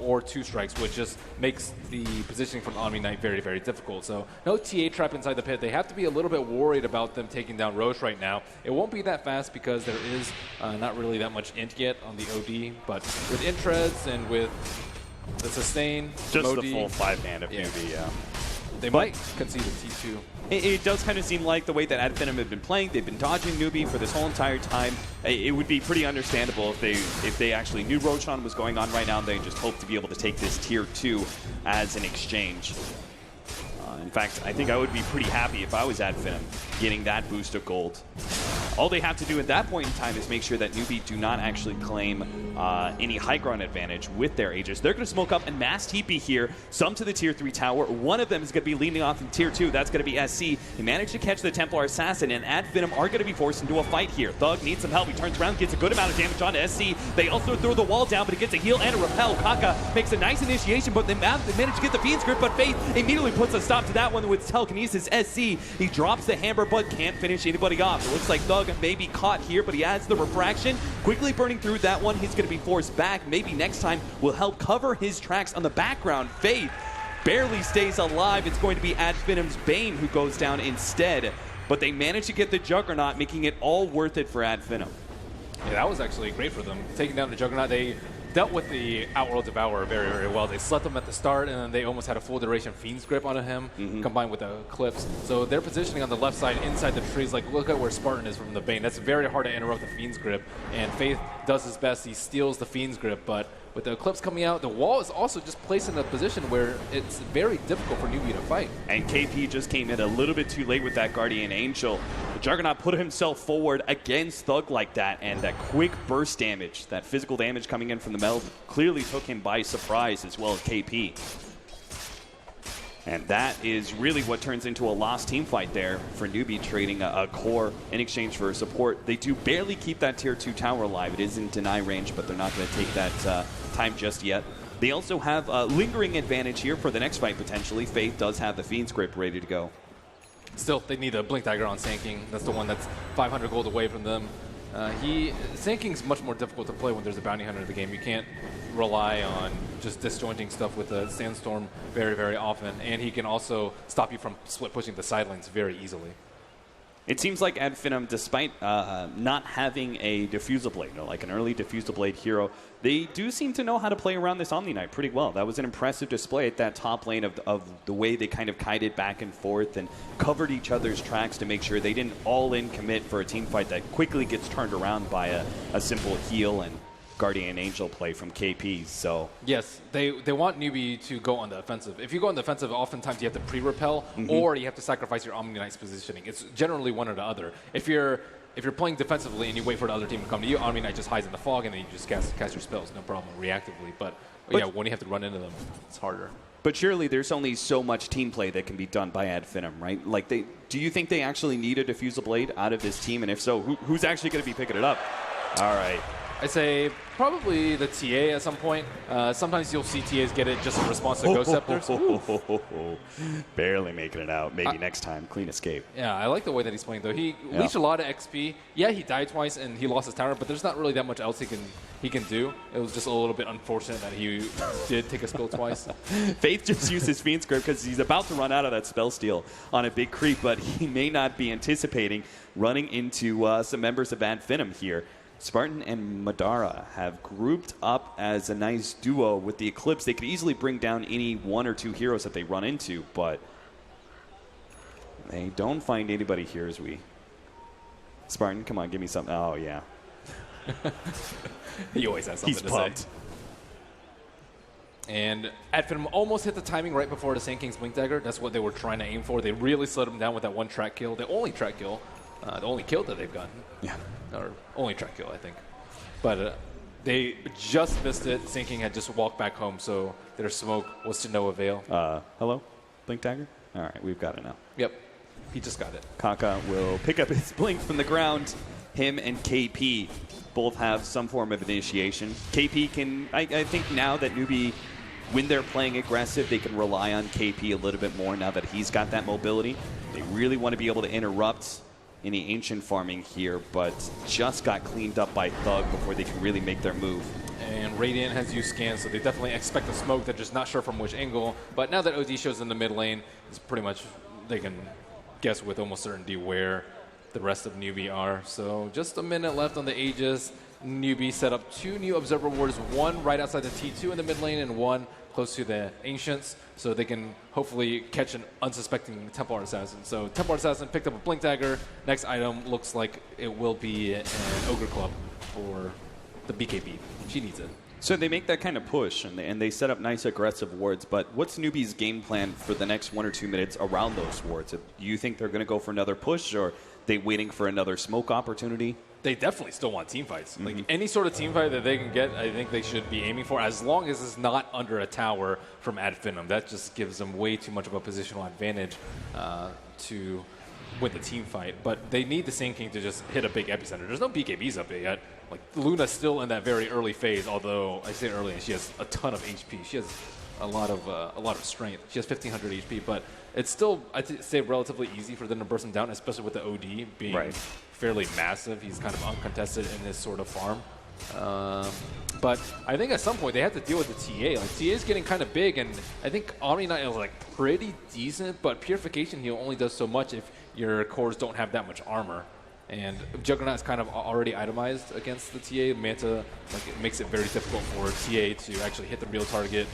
or two strikes, which just makes the positioning from Omni Knight very, very difficult. So no TA trap inside the pit. They have to be a little bit worried about them taking down Roche right now. It won't be that fast because there is not really that much int yet on the OD, but with int treads and with the sustain, just Modi, the full 5-man of Newbee, yeah. They might concede a T2. It does kind of seem like the way that Ad Finem have been playing, they've been dodging Newbee for this whole entire time. It would be pretty understandable if they actually knew Roshan was going on right now and they just hoped to be able to take this tier 2 as an exchange. In fact, I think I would be pretty happy if I was Ad Finem getting that boost of gold. All they have to do at that point in time is make sure that Newbee do not actually claim any high ground advantage with their Aegis. They're going to smoke up and mass TP here, some to the tier 3 tower. One of them is going to be leading off in tier 2. That's going to be SC. He managed to catch the Templar Assassin, and Ad Finem are going to be forced into a fight here. Thug needs some help. He turns around, gets a good amount of damage on SC. They also throw the wall down, but he gets a heal and a repel. Kaka makes a nice initiation, but they manage to get the Fiend's Grip, but Faith immediately puts a stop to that one with telekinesis. SC, he drops the hammer, but can't finish anybody off. It looks like Thug may be caught here, but he adds the refraction, quickly burning through that one. He's going to be forced back. Maybe next time will help cover his tracks on the background. Faith barely stays alive. It's going to be Ad Finem's Bane who goes down instead, but they managed to get the Juggernaut, making it all worth it for Ad Finem. Yeah, that was actually great for them. Taking down the Juggernaut, they dealt with the Outworld Devourer very, very well. They slept him at the start, and then they almost had a full duration Fiend's Grip on him, combined with the Eclipse. So they're positioning on the left side inside the trees. Like, look at where Spartan is from the Bane. That's very hard to interrupt the Fiend's Grip, and Faith does his best. He steals the Fiend's Grip, but with the Eclipse coming out, the wall is also just placed in a position where it's very difficult for Newbee to fight. And KP just came in a little bit too late with that Guardian Angel. The Juggernaut put himself forward against Thug like that, and that quick burst damage, that physical damage coming in from the Meld, clearly took him by surprise, as well as KP. And that is really what turns into a lost team fight there for Newbee, trading a core in exchange for support. They do barely keep that tier 2 tower alive. It is in deny range, but they're not going to take that time just yet. They also have a lingering advantage here for the next fight, potentially. Faith does have the Fiend's Grip ready to go. Still, they need a Blink Dagger on Sand King. That's the one that's 500 gold away from them. Sand King's much more difficult to play when there's a bounty hunter in the game. You can't rely on just disjointing stuff with a Sandstorm very, very often. And he can also stop you from split pushing the side lanes very easily. It seems like Ad Finem, despite not having a Diffusal Blade, like an early Diffusal Blade hero, they do seem to know how to play around this Omni Knight pretty well. That was an impressive display at that top lane of the way they kind of kited back and forth and covered each other's tracks to make sure they didn't all-in commit for a team fight that quickly gets turned around by a simple heal and Guardian Angel play from KP. So yes, they want Newbee to go on the offensive. If you go on the offensive, oftentimes you have to pre-repel or you have to sacrifice your Omni Knight's positioning. It's generally one or the other. If you're playing defensively and you wait for the other team to come to you, Omni Knight just hides in the fog and then you just cast your spells, no problem, reactively. But yeah, when you have to run into them, it's harder. But surely there's only so much team play that can be done by Ad Finem, right? Like, do you think they actually need a Diffusal Blade out of this team? And if so, who's actually going to be picking it up? All right. I'd say probably the TA at some point. Sometimes you'll see TAs get it just in response to Ghost Scepters. Barely making it out. Maybe next time. Clean escape. Yeah, I like the way that he's playing, though. He leached a lot of XP. Yeah, he died twice and he lost his tower, but there's not really that much else he can do. It was just a little bit unfortunate that he did take a spill twice. Faith just used his Fiend's Grip because he's about to run out of that spell steal on a big creep, but he may not be anticipating running into some members of Ad Finem here. Spartan and Madara have grouped up as a nice duo with the Eclipse. They could easily bring down any one or two heroes that they run into, but they don't find anybody here as we... Spartan, come on, give me something. Oh, yeah. He always has something to say. And Finem almost hit the timing right before the Sand King's Blink Dagger. That's what they were trying to aim for. They really slowed him down with that one track kill. The only track kill. The only kill that they've gotten. Yeah. Or only track kill, I think. But they just missed it. Sand King had just walked back home, so their smoke was to no avail. Hello? Blink Dagger? All right, we've got it now. Yep. He just got it. Kaka will pick up his Blink from the ground. Him and KP both have some form of initiation. KP can, I think now that Newbee, when they're playing aggressive, they can rely on KP a little bit more now that he's got that mobility. They really want to be able to interrupt any ancient farming here, but just got cleaned up by Thug before they can really make their move. And Radiant has used scans, so they definitely expect a smoke. They're just not sure from which angle. But now that OD shows in the mid lane, it's pretty much, they can guess with almost certainty where the rest of Newbee are. So just a minute left on the Aegis. Newbee set up 2 new Observer Wards, one right outside the T2 in the mid lane and one close to the Ancients, so they can hopefully catch an unsuspecting Templar Assassin. So Templar Assassin picked up a Blink Dagger. Next item looks like it will be an Ogre Club for the BKB. She needs it. So they make that kind of push, and they set up nice aggressive wards, but what's Newbee's game plan for the next 1 or 2 minutes around those wards? Do you think they're going to go for another push, or are they waiting for another smoke opportunity? They definitely still want team fights. Like any sort of team fight that they can get, I think they should be aiming for, as long as it's not under a tower from Finem. That just gives them way too much of a positional advantage to win the team fight. But they need the Sand King to just hit a big epicenter. There's no BKBs up there yet. Like Luna's still in that very early phase, although I say early, and she has a ton of HP. She has a lot of strength. She has 1,500 HP, but it's still, I'd say, relatively easy for them to burst him down, especially with the OD being fairly massive. He's kind of uncontested in his sort of farm. But I think at some point they have to deal with the TA. Like TA is getting kind of big, and I think Omni Knight is like pretty decent, but Purification Heal only does so much if your cores don't have that much armor. And Juggernaut is kind of already itemized against the TA. Manta, like, it makes it very difficult for TA to actually hit the real target,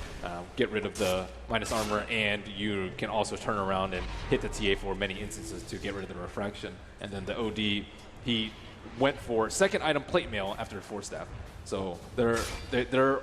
get rid of the minus armor, and you can also turn around and hit the TA for many instances to get rid of the refraction. And then the OD, he went for second item plate mail after Force Staff. So they're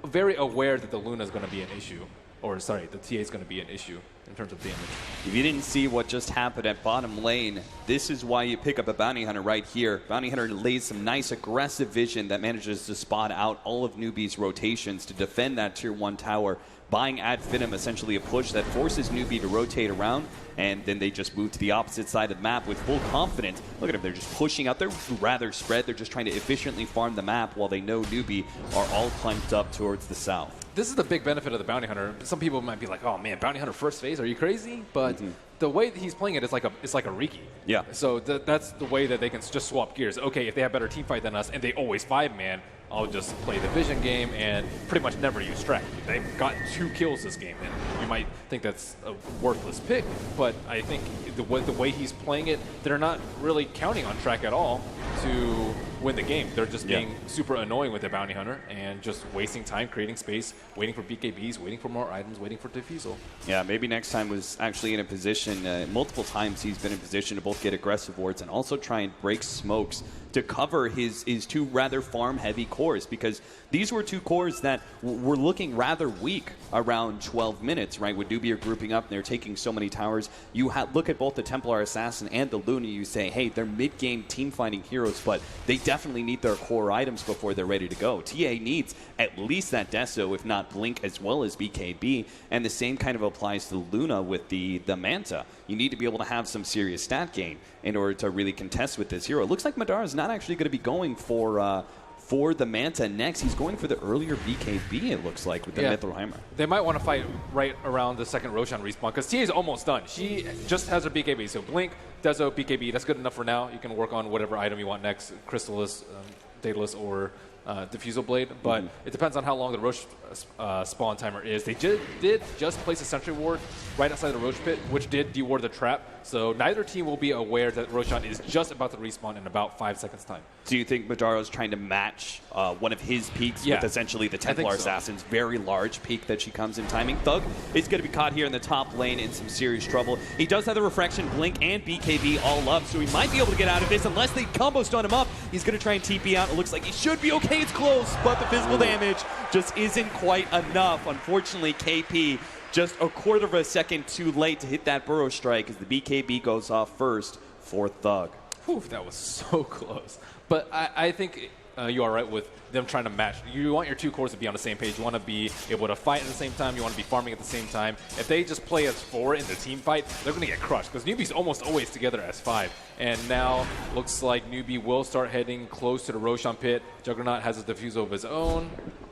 very aware that the Luna is going to be an issue. Or sorry, the TA is going to be an issue in terms of damage. If you didn't see what just happened at bottom lane, this is why you pick up a Bounty Hunter right here. Bounty Hunter lays some nice aggressive vision that manages to spot out all of Newbee's rotations to defend that tier 1 tower, buying Finem essentially a push that forces Newbee to rotate around, and then they just move to the opposite side of the map with full confidence. Look at them, they're just pushing out. They're rather spread. They're just trying to efficiently farm the map while they know Newbee are all climbed up towards the south. This is the big benefit of the Bounty Hunter. Some people might be like, oh man, Bounty Hunter first phase, are you crazy? But the way that he's playing it is like a Riki. Yeah. So that's the way that they can just swap gears. Okay, if they have better team fight than us and they always 5-man, I'll just play the vision game and pretty much never use Strat. They've gotten 2 kills this game, and you might think that's a worthless pick, but I think the way he's playing it, they're not really counting on Track at all to win the game. They're just being super annoying with the Bounty Hunter and just wasting time, creating space, waiting for BKBs, waiting for more items, waiting for defusal. Yeah, maybe next time was actually in a position, multiple times he's been in position to both get aggressive wards and also try and break smokes to cover his 2 rather farm-heavy cores, because these were 2 cores that were looking rather weak around 12 minutes, right? When Newbee are grouping up and they're taking so many towers, you look at both the Templar Assassin and the Luna, you say, hey, they're mid-game team-fighting heroes, but they definitely need their core items before they're ready to go. TA needs at least that Deso, if not Blink, as well as BKB, and the same kind of applies to Luna with the Manta. You need to be able to have some serious stat gain in order to really contest with this hero. It looks like Madara's not actually going to be going for the Manta next. He's going for the earlier BKB, it looks like, with the Mithril-Heimer. They might want to fight right around the second Roshan respawn, because TA is almost done. She just has her BKB, so Blink, Deso, BKB, that's good enough for now. You can work on whatever item you want next, Crystallis, Daedalus, or Diffusal Blade, but it depends on how long the Roche spawn timer is. They did just place a Sentry Ward right outside the Roche pit, which did deward the trap, So neither team will be aware that Roshan is just about to respawn in about 5 seconds time. Do you think Madaro's trying to match one of his peaks with essentially the Templar Assassin's very large peak that she comes in timing? Thug is going to be caught here in the top lane in some serious trouble. He does have the Refraction, Blink, and BKB all up, so he might be able to get out of this unless they combo stun him up. He's going to try and TP out. It looks like he should be okay. It's close, but the physical damage just isn't quite enough. Unfortunately, KP just a quarter of a second too late to hit that Burrow Strike as the BKB goes off first for Thug. Whew, that was so close. But I think you are right with them trying to match. You want your two cores to be on the same page. You want to be able to fight at the same time. You want to be farming at the same time. If they just play as 4 in the team fight, they're going to get crushed because Newbee's almost always together as 5. And now looks like Newbee will start heading close to the Roshan pit. Juggernaut has a defusal of his own.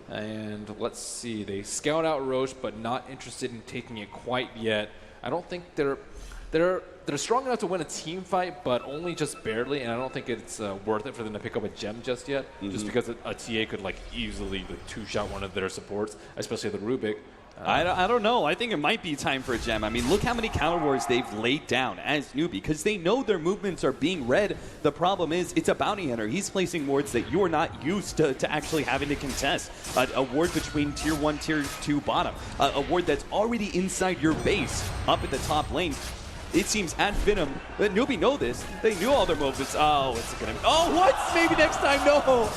And let's see, they scout out Roche, but not interested in taking it quite yet. I don't think they're strong enough to win a team fight, but only just barely. And I don't think it's worth it for them to pick up a gem just yet, just because a TA could like easily two-shot one of their supports, especially the Rubik. I don't know. I think it might be time for a gem. I mean, look how many counter wards they've laid down as Newbee because they know their movements are being read. The problem is it's a bounty hunter. He's placing wards that you are not used to actually having to contest. A ward between tier 1, tier 2 bottom. A ward that's already inside your base up at the top lane. It seems at Finem, that Newbee know this. They knew all their movements. Oh, it's going to... Oh, what? Maybe next time, no.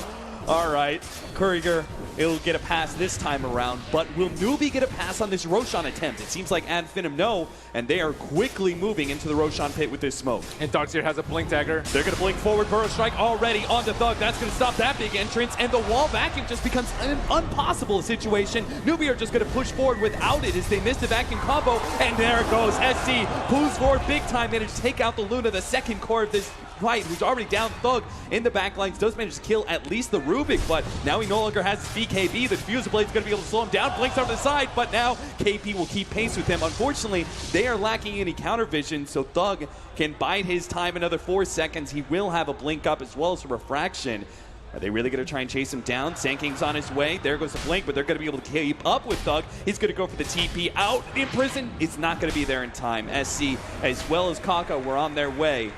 All right, Kuriger, it'll get a pass this time around, but will Newbee get a pass on this Roshan attempt? It seems like Ad Finem no, and they are quickly moving into the Roshan pit with this smoke. And Darkseer has a blink dagger. They're going to blink forward, Burrow Strike already onto Thug. That's going to stop that big entrance, and the wall vacuum just becomes an impossible situation. Newbee are just going to push forward without it as they miss the vacuum combo, and there it goes. SC moves forward big time, managed to take out the Luna, the second core of this fight, who's already down. Thug in the backlines does manage to kill at least the Rubik, but now he no longer has his BKB. The Diffuser Blade's going to be able to slow him down. Blinks over the side, but now KP will keep pace with him. Unfortunately, they are lacking any counter vision, so Thug can bide his time another 4 seconds. He will have a blink up as well as a refraction. Are they really going to try and chase him down? Sanking's on his way. There goes the blink, but they're going to be able to keep up with Thug. He's going to go for the TP out in prison. It's not going to be there in time. SC as well as Kaka were on their way.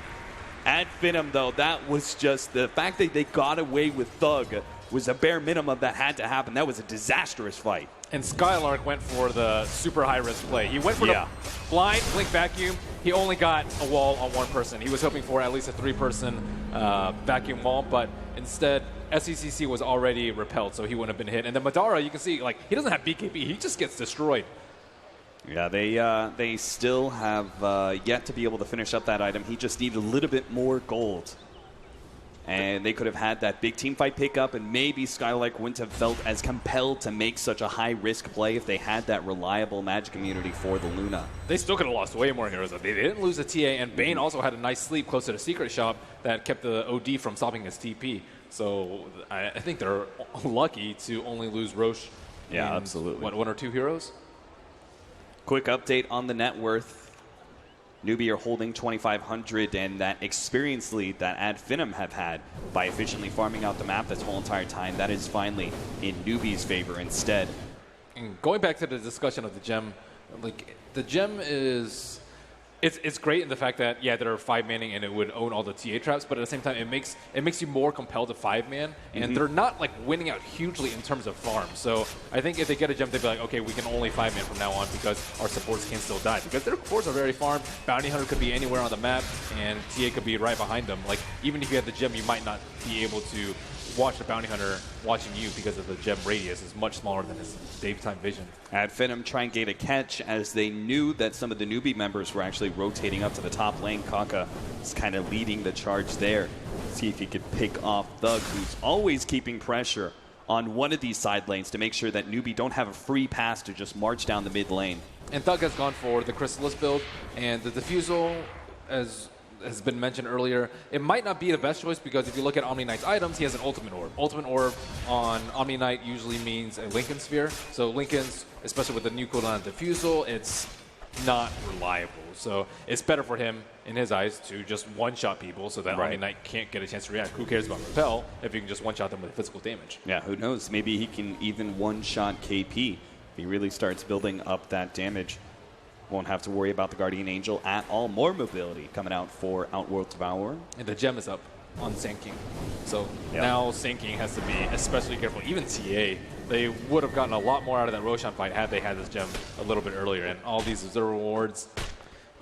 At Finem, though, that was just the fact that they got away with Thug was a bare minimum that had to happen. That was a disastrous fight. And Skylark went for the super high-risk play. He went for the blind blink vacuum. He only got a wall on one person. He was hoping for at least a 3-person vacuum wall, but instead, SECC was already repelled, so he wouldn't have been hit. And then Madara, you can see, like, he doesn't have BKB. He just gets destroyed. Yeah, they still have yet to be able to finish up that item. He just needed a little bit more gold. And they could have had that big team fight pickup, and maybe Skylark wouldn't have felt as compelled to make such a high-risk play if they had that reliable magic immunity for the Luna. They still could have lost way more heroes. They didn't lose a TA, and Bane also had a nice sleep close to the secret shop that kept the OD from stopping his TP. So I think they're lucky to only lose Roche. Yeah, absolutely. What, 1 or 2 heroes? Quick update on the net worth. Newbee are holding 2,500, and that experience lead that Ad Finem have had by efficiently farming out the map this whole entire time, that is finally in Newbee's favor instead. And going back to the discussion of the gem, like the gem is... It's great in the fact that, yeah, they're 5-manning and it would own all the TA traps, but at the same time, it makes you more compelled to 5-man, and they're not, like, winning out hugely in terms of farm. So I think if they get a gem, they'd be like, okay, we can only 5-man from now on because our supports can still die. Because their cores are very farmed. Bounty Hunter could be anywhere on the map, and TA could be right behind them. Like, even if you had the gem, you might not be able to watch the Bounty Hunter watching you because of the gem radius is much smaller than his daytime vision. Ad Finem trying to get a catch as they knew that some of the Newbee members were actually rotating up to the top lane. Kaka is kind of leading the charge there. See if he could pick off Thug, who's always keeping pressure on one of these side lanes to make sure that Newbee don't have a free pass to just march down the mid lane. And Thug has gone for the Chrysalis build, and the Diffusal, as has been mentioned earlier, it might not be the best choice because if you look at Omni Knight's items, he has an Ultimate Orb. Ultimate Orb on Omni Knight usually means a Lincoln Sphere. So Lincoln's, especially with the new cooldown of Diffusal, it's not reliable. So it's better for him, in his eyes, to just one-shot people so that Omni Knight can't get a chance to react. Who cares about Repel if you can just one-shot them with physical damage? Yeah, who knows? Maybe he can even one-shot KP if he really starts building up that damage. Won't have to worry about the Guardian Angel at all. More mobility coming out for Outworld Devourer. And the gem is up on Sand King. So now Sand King has to be especially careful. Even TA, they would have gotten a lot more out of that Roshan fight had they had this gem a little bit earlier. And all these observer rewards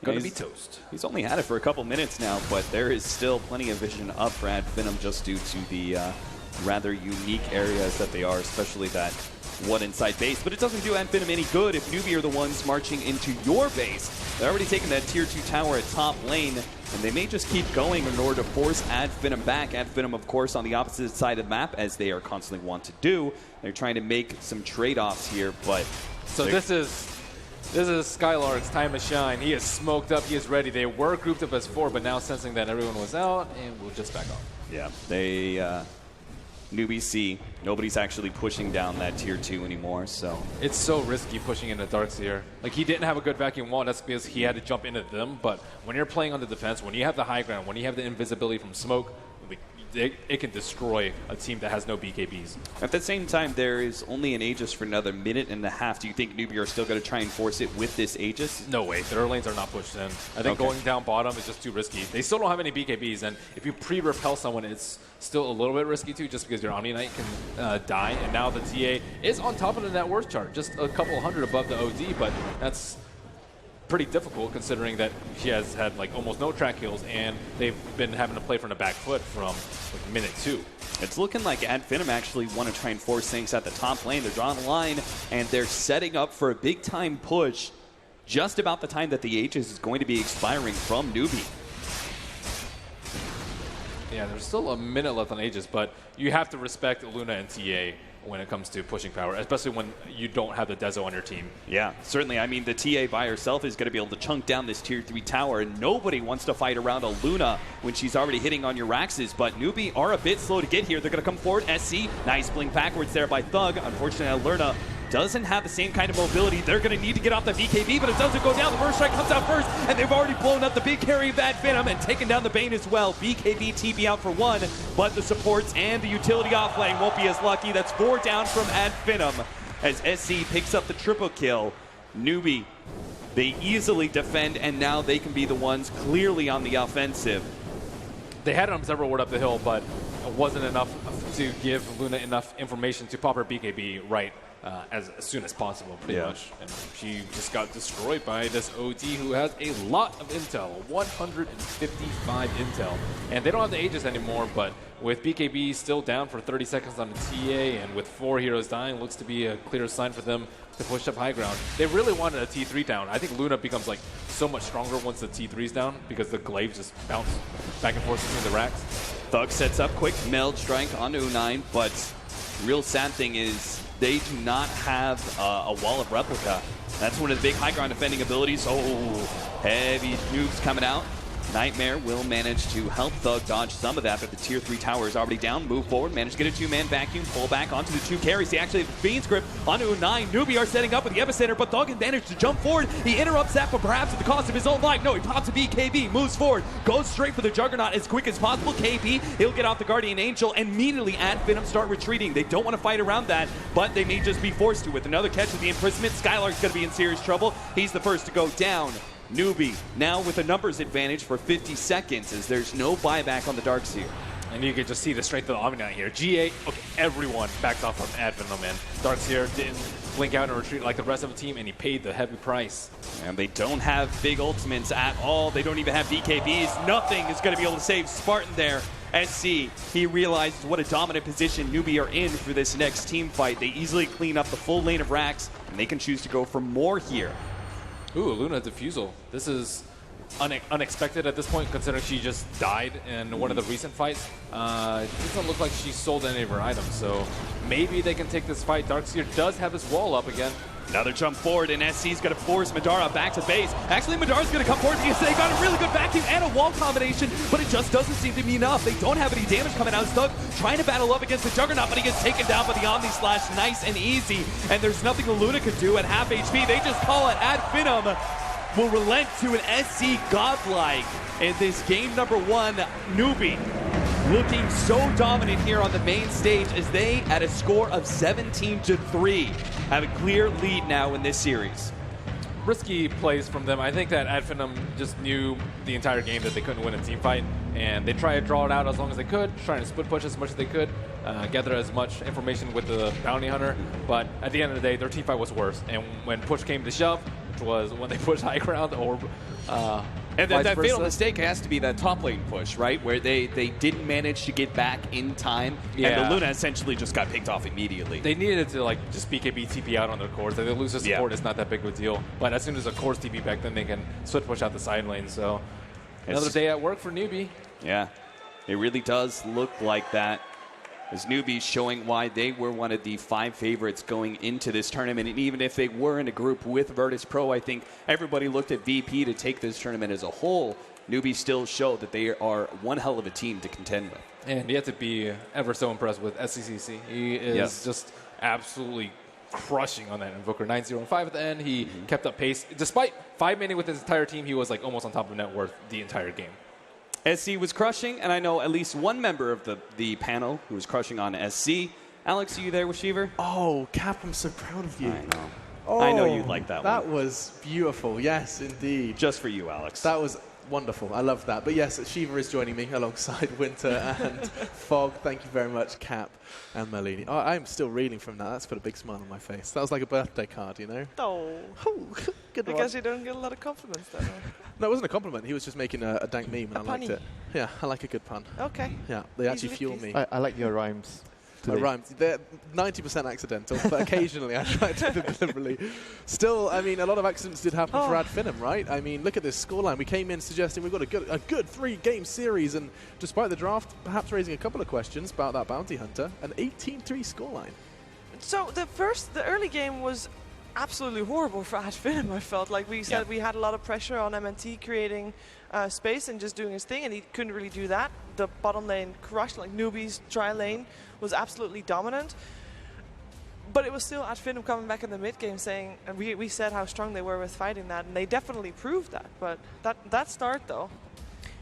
going to be toast. He's only had it for a couple minutes now, but there is still plenty of vision up for Finem just due to the rather unique areas that they are, especially that one inside base. But it doesn't do Finem any good if Newbee are the ones marching into your base. They're already taking that tier 2 tower at top lane, and they may just keep going in order to force Finem back. Finem, of course, on the opposite side of the map, as they are constantly want to do. They're trying to make some trade-offs here, but... So this is Skylark's time to shine. He is smoked up. He is ready. They were grouped up as 4, but now sensing that everyone was out, and we'll just back off. Yeah, they... Newbee C, nobody's actually pushing down that tier 2 anymore, so... It's so risky pushing into Darkseer. Like, he didn't have a good vacuum wall, that's because he had to jump into them, but when you're playing on the defense, when you have the high ground, when you have the invisibility from smoke, it can destroy a team that has no BKBs. At the same time, there is only an Aegis for another minute and a half. Do you think Newbee are still going to try and force it with this Aegis? No way. Their lanes are not pushed in. I think going down bottom is just too risky. They still don't have any BKBs, and if you pre-repel someone, it's still a little bit risky too, just because your Omni Knight can die. And now the TA is on top of the net worth chart, just a couple hundred above the OD, but that's pretty difficult considering that she has had like almost no track kills, and they've been having to play from the back foot from like minute 2. It's looking like Finem actually want to try and force things at the top lane. They're drawing a line, and they're setting up for a big-time push just about the time that the Aegis is going to be expiring from Newbee. Yeah, there's still a minute left on Aegis, but you have to respect Luna and TA when it comes to pushing power, especially when you don't have the Dezo on your team. Yeah, certainly. I mean, the TA by herself is going to be able to chunk down this tier 3 tower, and nobody wants to fight around a Luna when she's already hitting on your Raxes, but Newbee are a bit slow to get here. They're going to come forward. SC, nice blink backwards there by Thug. Unfortunately, Lerna doesn't have the same kind of mobility. They're going to need to get off the BKB, but it doesn't go down. The first strike comes out first, and they've already blown up the big carry of Finem and taken down the Bane as well. BKB TP out for 1, but the supports and the utility offlane won't be as lucky. That's 4 down from Finem as SC picks up the triple kill. Newbee, they easily defend, and now they can be the ones clearly on the offensive. They had an Observer Ward up the hill, but it wasn't enough to give Luna enough information to pop her BKB right as soon as possible, pretty much. And she just got destroyed by this OD who has a lot of intel, 155 intel. And they don't have the Aegis anymore, but with BKB still down for 30 seconds on the TA, and with 4 heroes dying, looks to be a clear sign for them to push up high ground. They really wanted a T3 down. I think Luna becomes like so much stronger once the T3's down, because the glaives just bounce back and forth between the racks. Thug sets up quick meld strike onto 9, but real sad thing is they do not have a wall of replica. That's one of the big high ground defending abilities. Oh, heavy nukes coming out. Nightmare will manage to help Thug dodge some of that, but the tier 3 tower is already down. Move forward, manage to get a 2-man vacuum, pull back onto the 2 carries. He actually has Fiend's Grip onto 9. Newbee are setting up with the epicenter, but Thug has managed to jump forward. He interrupts that, but perhaps at the cost of his own life. No, he pops a BKB, moves forward, goes straight for the Juggernaut as quick as possible. KP, he'll get off the Guardian Angel, and immediately Finem start retreating. They don't want to fight around that, but they may just be forced to. With another catch of the imprisonment, Skylark's going to be in serious trouble. He's the first to go down. Newbee now with a numbers advantage for 50 seconds as there's no buyback on the Darkseer. And you can just see the strength of the Omni Knight here. GA, okay, everyone backed off from Finem, man. Darkseer didn't blink out and retreat like the rest of the team, and he paid the heavy price. And they don't have big ultimates at all. They don't even have BKBs. Nothing is going to be able to save Spartan there. SC, he realized what a dominant position Newbee are in for this next team fight. They easily clean up the full lane of racks, and they can choose to go for more here. Ooh, Luna Diffusal. This is unexpected at this point, considering she just died in one of the recent fights. It doesn't look like she sold any of her items, so maybe they can take this fight. Darkseer does have his wall up again. Another jump forward, and SC's going to force Madara back to base. Actually, Madara's going to come forward because they got a really good vacuum and a wall combination, but it just doesn't seem to be enough. They don't have any damage coming out. Thug trying to battle up against the Juggernaut, but he gets taken down by the Omni Slash nice and easy, and there's nothing the Luna can do at half HP. They just call it. Finem will relent to an SC godlike in this game number 1. Newbee looking so dominant here on the main stage as they, at a score of 17-3, have a clear lead now in this series. risky plays from them. I think that Finem just knew the entire game that they couldn't win a team fight, and they tried to draw it out as long as they could, trying to split push as much as they could, gather as much information with the bounty hunter. But at the end of the day, their team fight was worse. And when push came to shove, which was when they pushed high ground or and that vice fatal versa. mistake has to be that top lane push, right? Where they didn't manage to get back in time, and Yeah. the Luna essentially just got picked off immediately. They needed to like just BKB TP out on their cores. If they lose the support, it's not that big of a deal. But as soon as the cores TP back, then they can switch push out the side lane. So another day at work for Newbee. Yeah, it really does look like that. As Newbee showing why they were one of the 5 favorites going into this tournament. And even if they were in a group with Virtus Pro, I think everybody looked at VP to take this tournament as a whole. Newbee still showed that they are one hell of a team to contend with. And you have to be ever so impressed with SCCC. He is just absolutely crushing on that Invoker. 9-0-5 at the end. He kept up pace. Despite 5-manning with his entire team, he was like almost on top of net worth the entire game. SC was crushing, and I know at least one member of the panel who was crushing on SC. Alex, are you there with Shiver? Oh, Cap, I'm so proud of you. I know. Oh, I know you'd like that one. That was beautiful. Yes, indeed. Just for you, Alex. That was wonderful. I love that. But yes, Shiva is joining me alongside Winter and Fog. Thank you very much, Cap and Merlini. Oh, I'm still reeling from that. That's put a big smile on my face. That was like a birthday card, you know? Oh. Good I one. guess you don't get a lot of compliments then. No, it wasn't a compliment. He was just making a dank meme, and A I liked punny. it. Yeah, I like a good pun. Okay. Yeah, they actually Easily fuel pleased. me. I like your rhymes. My today. rhymes. They're 90% accidental, but occasionally I try to do them deliberately. Still, I mean, a lot of accidents did happen for Finem, right? I mean, look at this scoreline. We came in suggesting we've got a good 3-game series, and despite the draft perhaps raising a couple of questions about that bounty hunter, an 18-3 scoreline. So the early game was absolutely horrible for Finem. I felt like we said we had a lot of pressure on MNT creating space and just doing his thing, and he couldn't really do that. The bottom lane crushed, like Newbee's tri lane was absolutely dominant. But it was still Finem coming back in the mid game saying, and we said how strong they were with fighting that, and they definitely proved that. But that start though.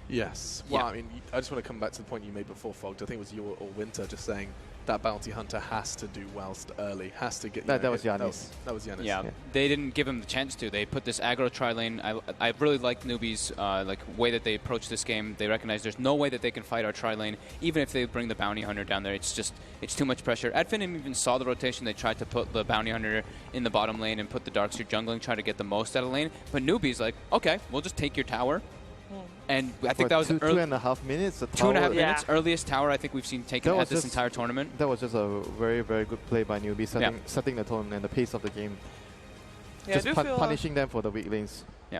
Yes. Well, I mean, I just want to come back to the point you made before, Fogged. I think it was you or Winter just saying that bounty hunter has to do well early, has to get. That was Giannis. That was Giannis. Yeah, they didn't give him the chance to. They put this aggro tri lane. I really like Newbee's way that they approach this game. They recognize there's no way that they can fight our tri lane, even if they bring the bounty hunter down there. It's too much pressure. Finem even saw the rotation. They tried to put the bounty hunter in the bottom lane and put the Darkseer jungling, try to get the most out of the lane. But Newbee's like, okay, we'll just take your tower. And I think that was 2.5 minutes. The 2.5 tower- minutes, earliest tower I think we've seen taken That at was this just- entire tournament. That was just a very, very good play by Newbee, setting the tone and the pace of the game. Yeah, Just I do feel, punishing them for the weak lanes. Yeah.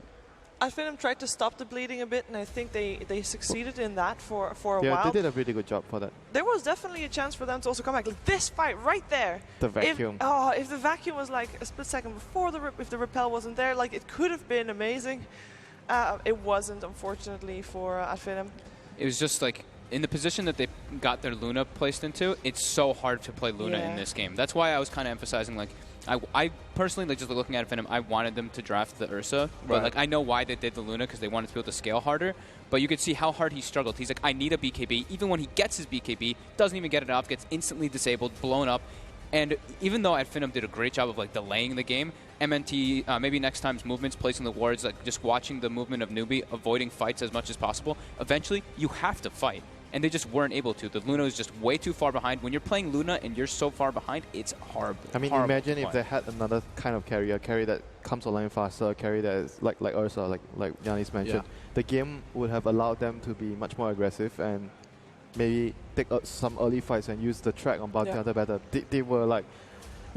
Finem tried to stop the bleeding a bit, and I think they succeeded in that for a Yeah, while. they did a really good job for that. There was definitely a chance for them to also come back. Like this fight right there. The vacuum. If the vacuum was like a split second before if the repel wasn't there, like it could have been amazing. It wasn't, unfortunately, for Finem. It was just like in the position that they got their Luna placed into, it's so hard to play Luna in this game. That's why I was kind of emphasizing, like, I personally, like, just looking at Finem, I wanted them to draft the Ursa. But, like, I know why they did the Luna, because they wanted to be able to scale harder. But you could see how hard he struggled. He's like, I need a BKB. Even when he gets his BKB, doesn't even get it off, gets instantly disabled, blown up. And even though Finem did a great job of, like, delaying the game, MNT, maybe next time's movements, placing the wards, like, just watching the movement of Newbee, avoiding fights as much as possible, eventually, you have to fight. And they just weren't able to. The Luna is just way too far behind. When you're playing Luna and you're so far behind, it's horrible. I mean, imagine if they had another kind of carry, a carry that comes online faster, a carry that is like Ursa, like Giannis mentioned. The game would have allowed them to be much more aggressive and maybe take some early fights and use the track on bounty hunter better. They were like,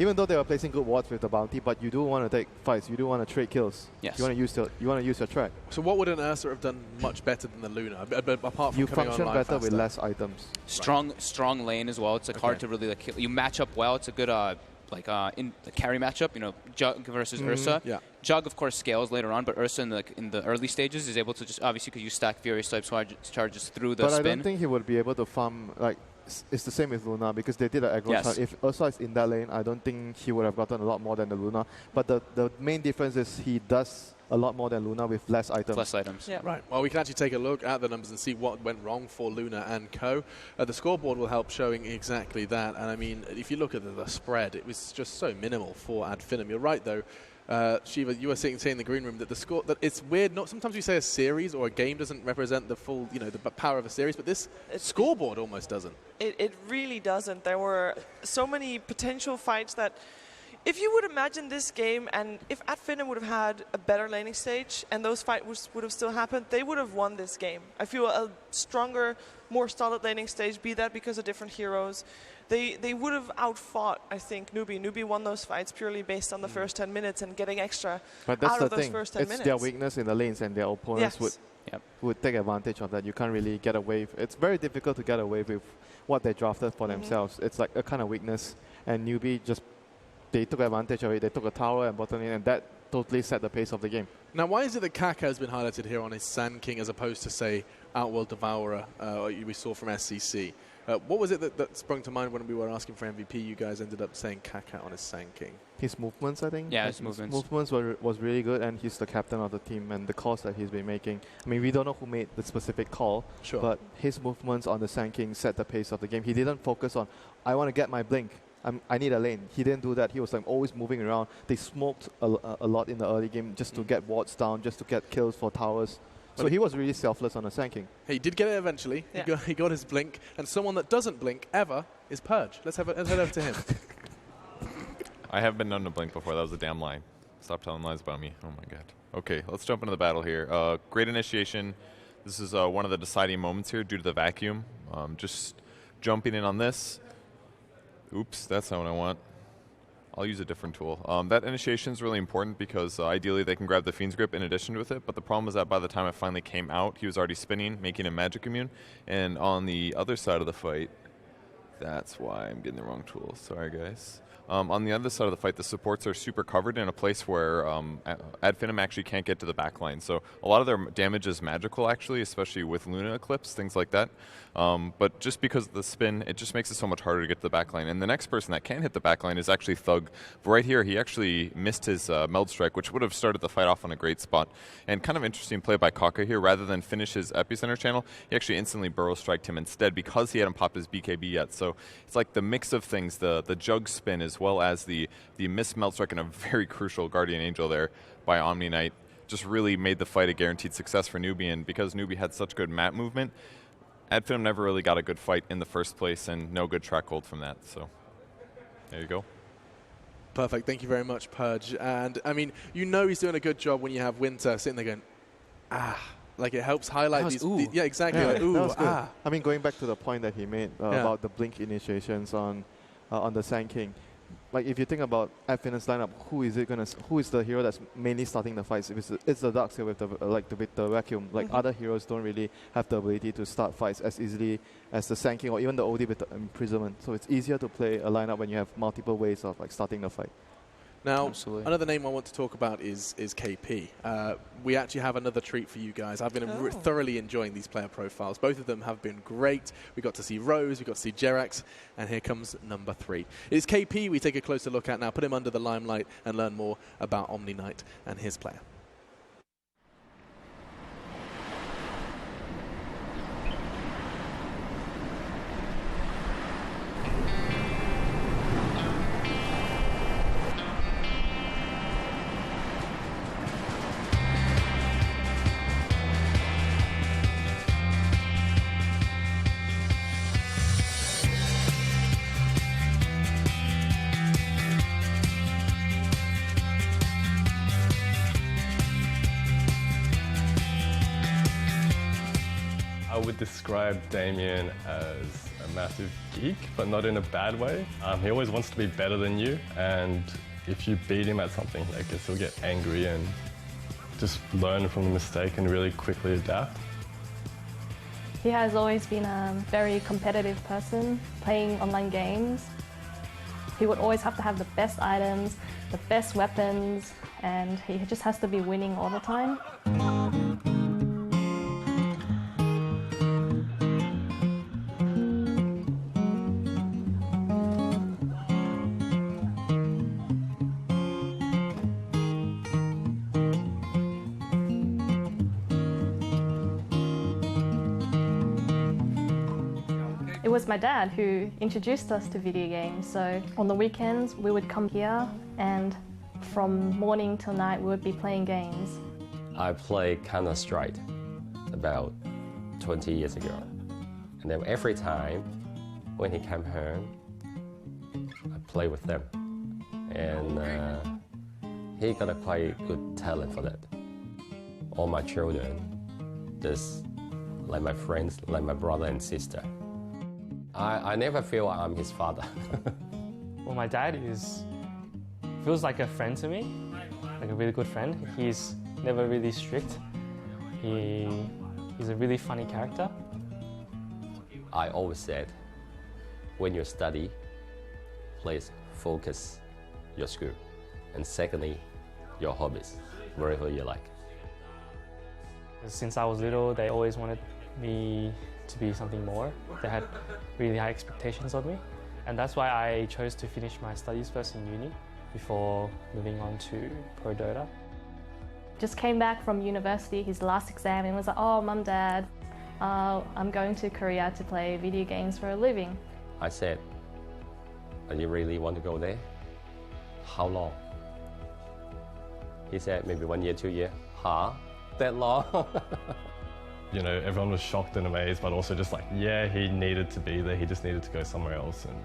even though they were placing good wards with the bounty, but you do want to take fights. You do want to trade kills. Yes. You want to use your track. So what would an Ursa have done much better than the Luna, apart from You coming function online better with faster? less items. Strong lane as well. It's like hard to really like kill. You match up well. It's a good in the carry matchup. You know, Jug versus Ursa. Yeah. Jug of course scales later on, but Ursa in the early stages is able to just obviously because you stack Furious type charges through the but spin. I don't think he would be able to farm like. It's the same with Luna because they did an aggro start. If Ursa is in that lane, I don't think he would have gotten a lot more than the Luna. But the main difference is he does a lot more than Luna with less items. Less items. Yeah. Right. Well, we can actually take a look at the numbers and see what went wrong for Luna and co. The scoreboard will help showing exactly that. And I mean, if you look at the spread, it was just so minimal for Finem. You're right, though. Shiva, you were saying in the green room that the score, that it's weird. Not sometimes we say a series or a game doesn't represent the full, you know, the power of a series, but this scoreboard almost doesn't. It really doesn't. There were so many potential fights that, if you would imagine this game, and if Finem would have had a better laning stage and those fights would have still happened, they would have won this game. I feel a stronger, more solid laning stage, be that because of different heroes. They would have outfought, I think, Newbee. Newbee won those fights purely based on the first 10 minutes and getting extra but that's out the of those thing. first 10 it's minutes. their weakness in the lanes, and their opponents would take advantage of that. You can't really get away. It's very difficult to get away with what they drafted for themselves. It's like a kind of weakness, and Newbee just, they took advantage of it. They took a tower and bottom lane, and that totally set the pace of the game. Now, why is it that Kaka has been highlighted here on his Sand King as opposed to, say, Outworld Devourer we saw from SCC? What was it that sprung to mind when we were asking for MVP? You guys ended up saying Kaka on his Sand King. His movements, I think. Yeah, his movements. Movements was really good, and he's the captain of the team, and the calls that he's been making. I mean, we don't know who made the specific call, but his movements on the Sand King set the pace of the game. He didn't focus on, I want to get my blink. I need a lane. He didn't do that. He was like always moving around. They smoked a lot in the early game just to get wards down, just to get kills for towers. So he was really selfless on the Sand King. He did get it eventually. Yeah. He got his blink. And someone that doesn't blink ever is Purge. Let's head over to him. I have been known to blink before. That was a damn lie. Stop telling lies about me. Oh, my God. Okay, let's jump into the battle here. Great initiation. This is one of the deciding moments here due to the vacuum. Just jumping in on this. Oops, that's not what I want. I'll use a different tool. That initiation is really important because ideally they can grab the Fiend's Grip in addition with it, but the problem is that by the time it finally came out, he was already spinning, making him magic immune. And on the other side of the fight, that's why I'm getting the wrong tool. Sorry, guys. On the other side of the fight, the supports are super covered in a place where Finem actually can't get to the back line. So a lot of their damage is magical, actually, especially with Luna Eclipse, things like that. But just because of the spin, it just makes it so much harder to get to the back line. And the next person that can hit the back line is actually Thug. But right here, he actually missed his Meld Strike, which would have started the fight off on a great spot. And kind of interesting play by Kaka here. Rather than finish his Epicenter channel, he actually instantly Burrow Striked him instead because he hadn't popped his BKB yet. So it's like the mix of things, the jug spin as well as the missed Meld Strike and a very crucial Guardian Angel there by Omni Knight just really made the fight a guaranteed success for Newbee. And because Newbee had such good map movement, Finem never really got a good fight in the first place and no good track hold from that. So there you go. Perfect. Thank you very much, Purge. And, I mean, you know he's doing a good job when you have Winter sitting there going, like it helps highlight these. Yeah, exactly. Yeah, like, ooh, that was good. I mean, going back to the point that he made about the blink initiations on the Sand King. Like if you think about Finem's lineup, who is the hero that's mainly starting the fights? It's the Darkseer with the vacuum. Like other heroes don't really have the ability to start fights as easily as the Sand King or even the OD with the imprisonment. So it's easier to play a lineup when you have multiple ways of like starting the fight. Now, another name I want to talk about is KP. We actually have another treat for you guys. I've been thoroughly enjoying these player profiles. Both of them have been great. We got to see Rose, we got to see Jerax, and here comes number 3. It's KP we take a closer look at now. Put him under the limelight and learn more about Omni Knight and his player. I would describe Damien as a massive geek, but not in a bad way. He always wants to be better than you, and if you beat him at something, I guess he'll get angry and just learn from the mistake and really quickly adapt. He has always been a very competitive person, playing online games. He would always have to have the best items, the best weapons, and he just has to be winning all the time. It was my dad who introduced us to video games, so on the weekends we would come here and From morning till night, we would be playing games. I played Counter-Strike about 20 years ago. And then every time when he came home, I play with them. And he got a quite good talent for that. All my children, just like my friends, like my brother and sister. I never feel I'm his father. Well, my dad feels like a friend to me, like a really good friend. He's never really strict. He's a really funny character. I always said, when you study, please focus your school. And secondly, your hobbies, wherever you like. Since I was little, they always wanted me to be something more. They had really high expectations of me. And that's why I chose to finish my studies first in uni before moving on to Pro Dota. Just came back from university, his last exam, and was like, oh, Mum, Dad, I'm going to Korea to play video games for a living. I said, do you really want to go there? How long? He said, maybe 1 year, 2 years. Huh? That long? You know, everyone was shocked and amazed, but also just like, yeah, he needed to be there. He just needed to go somewhere else. And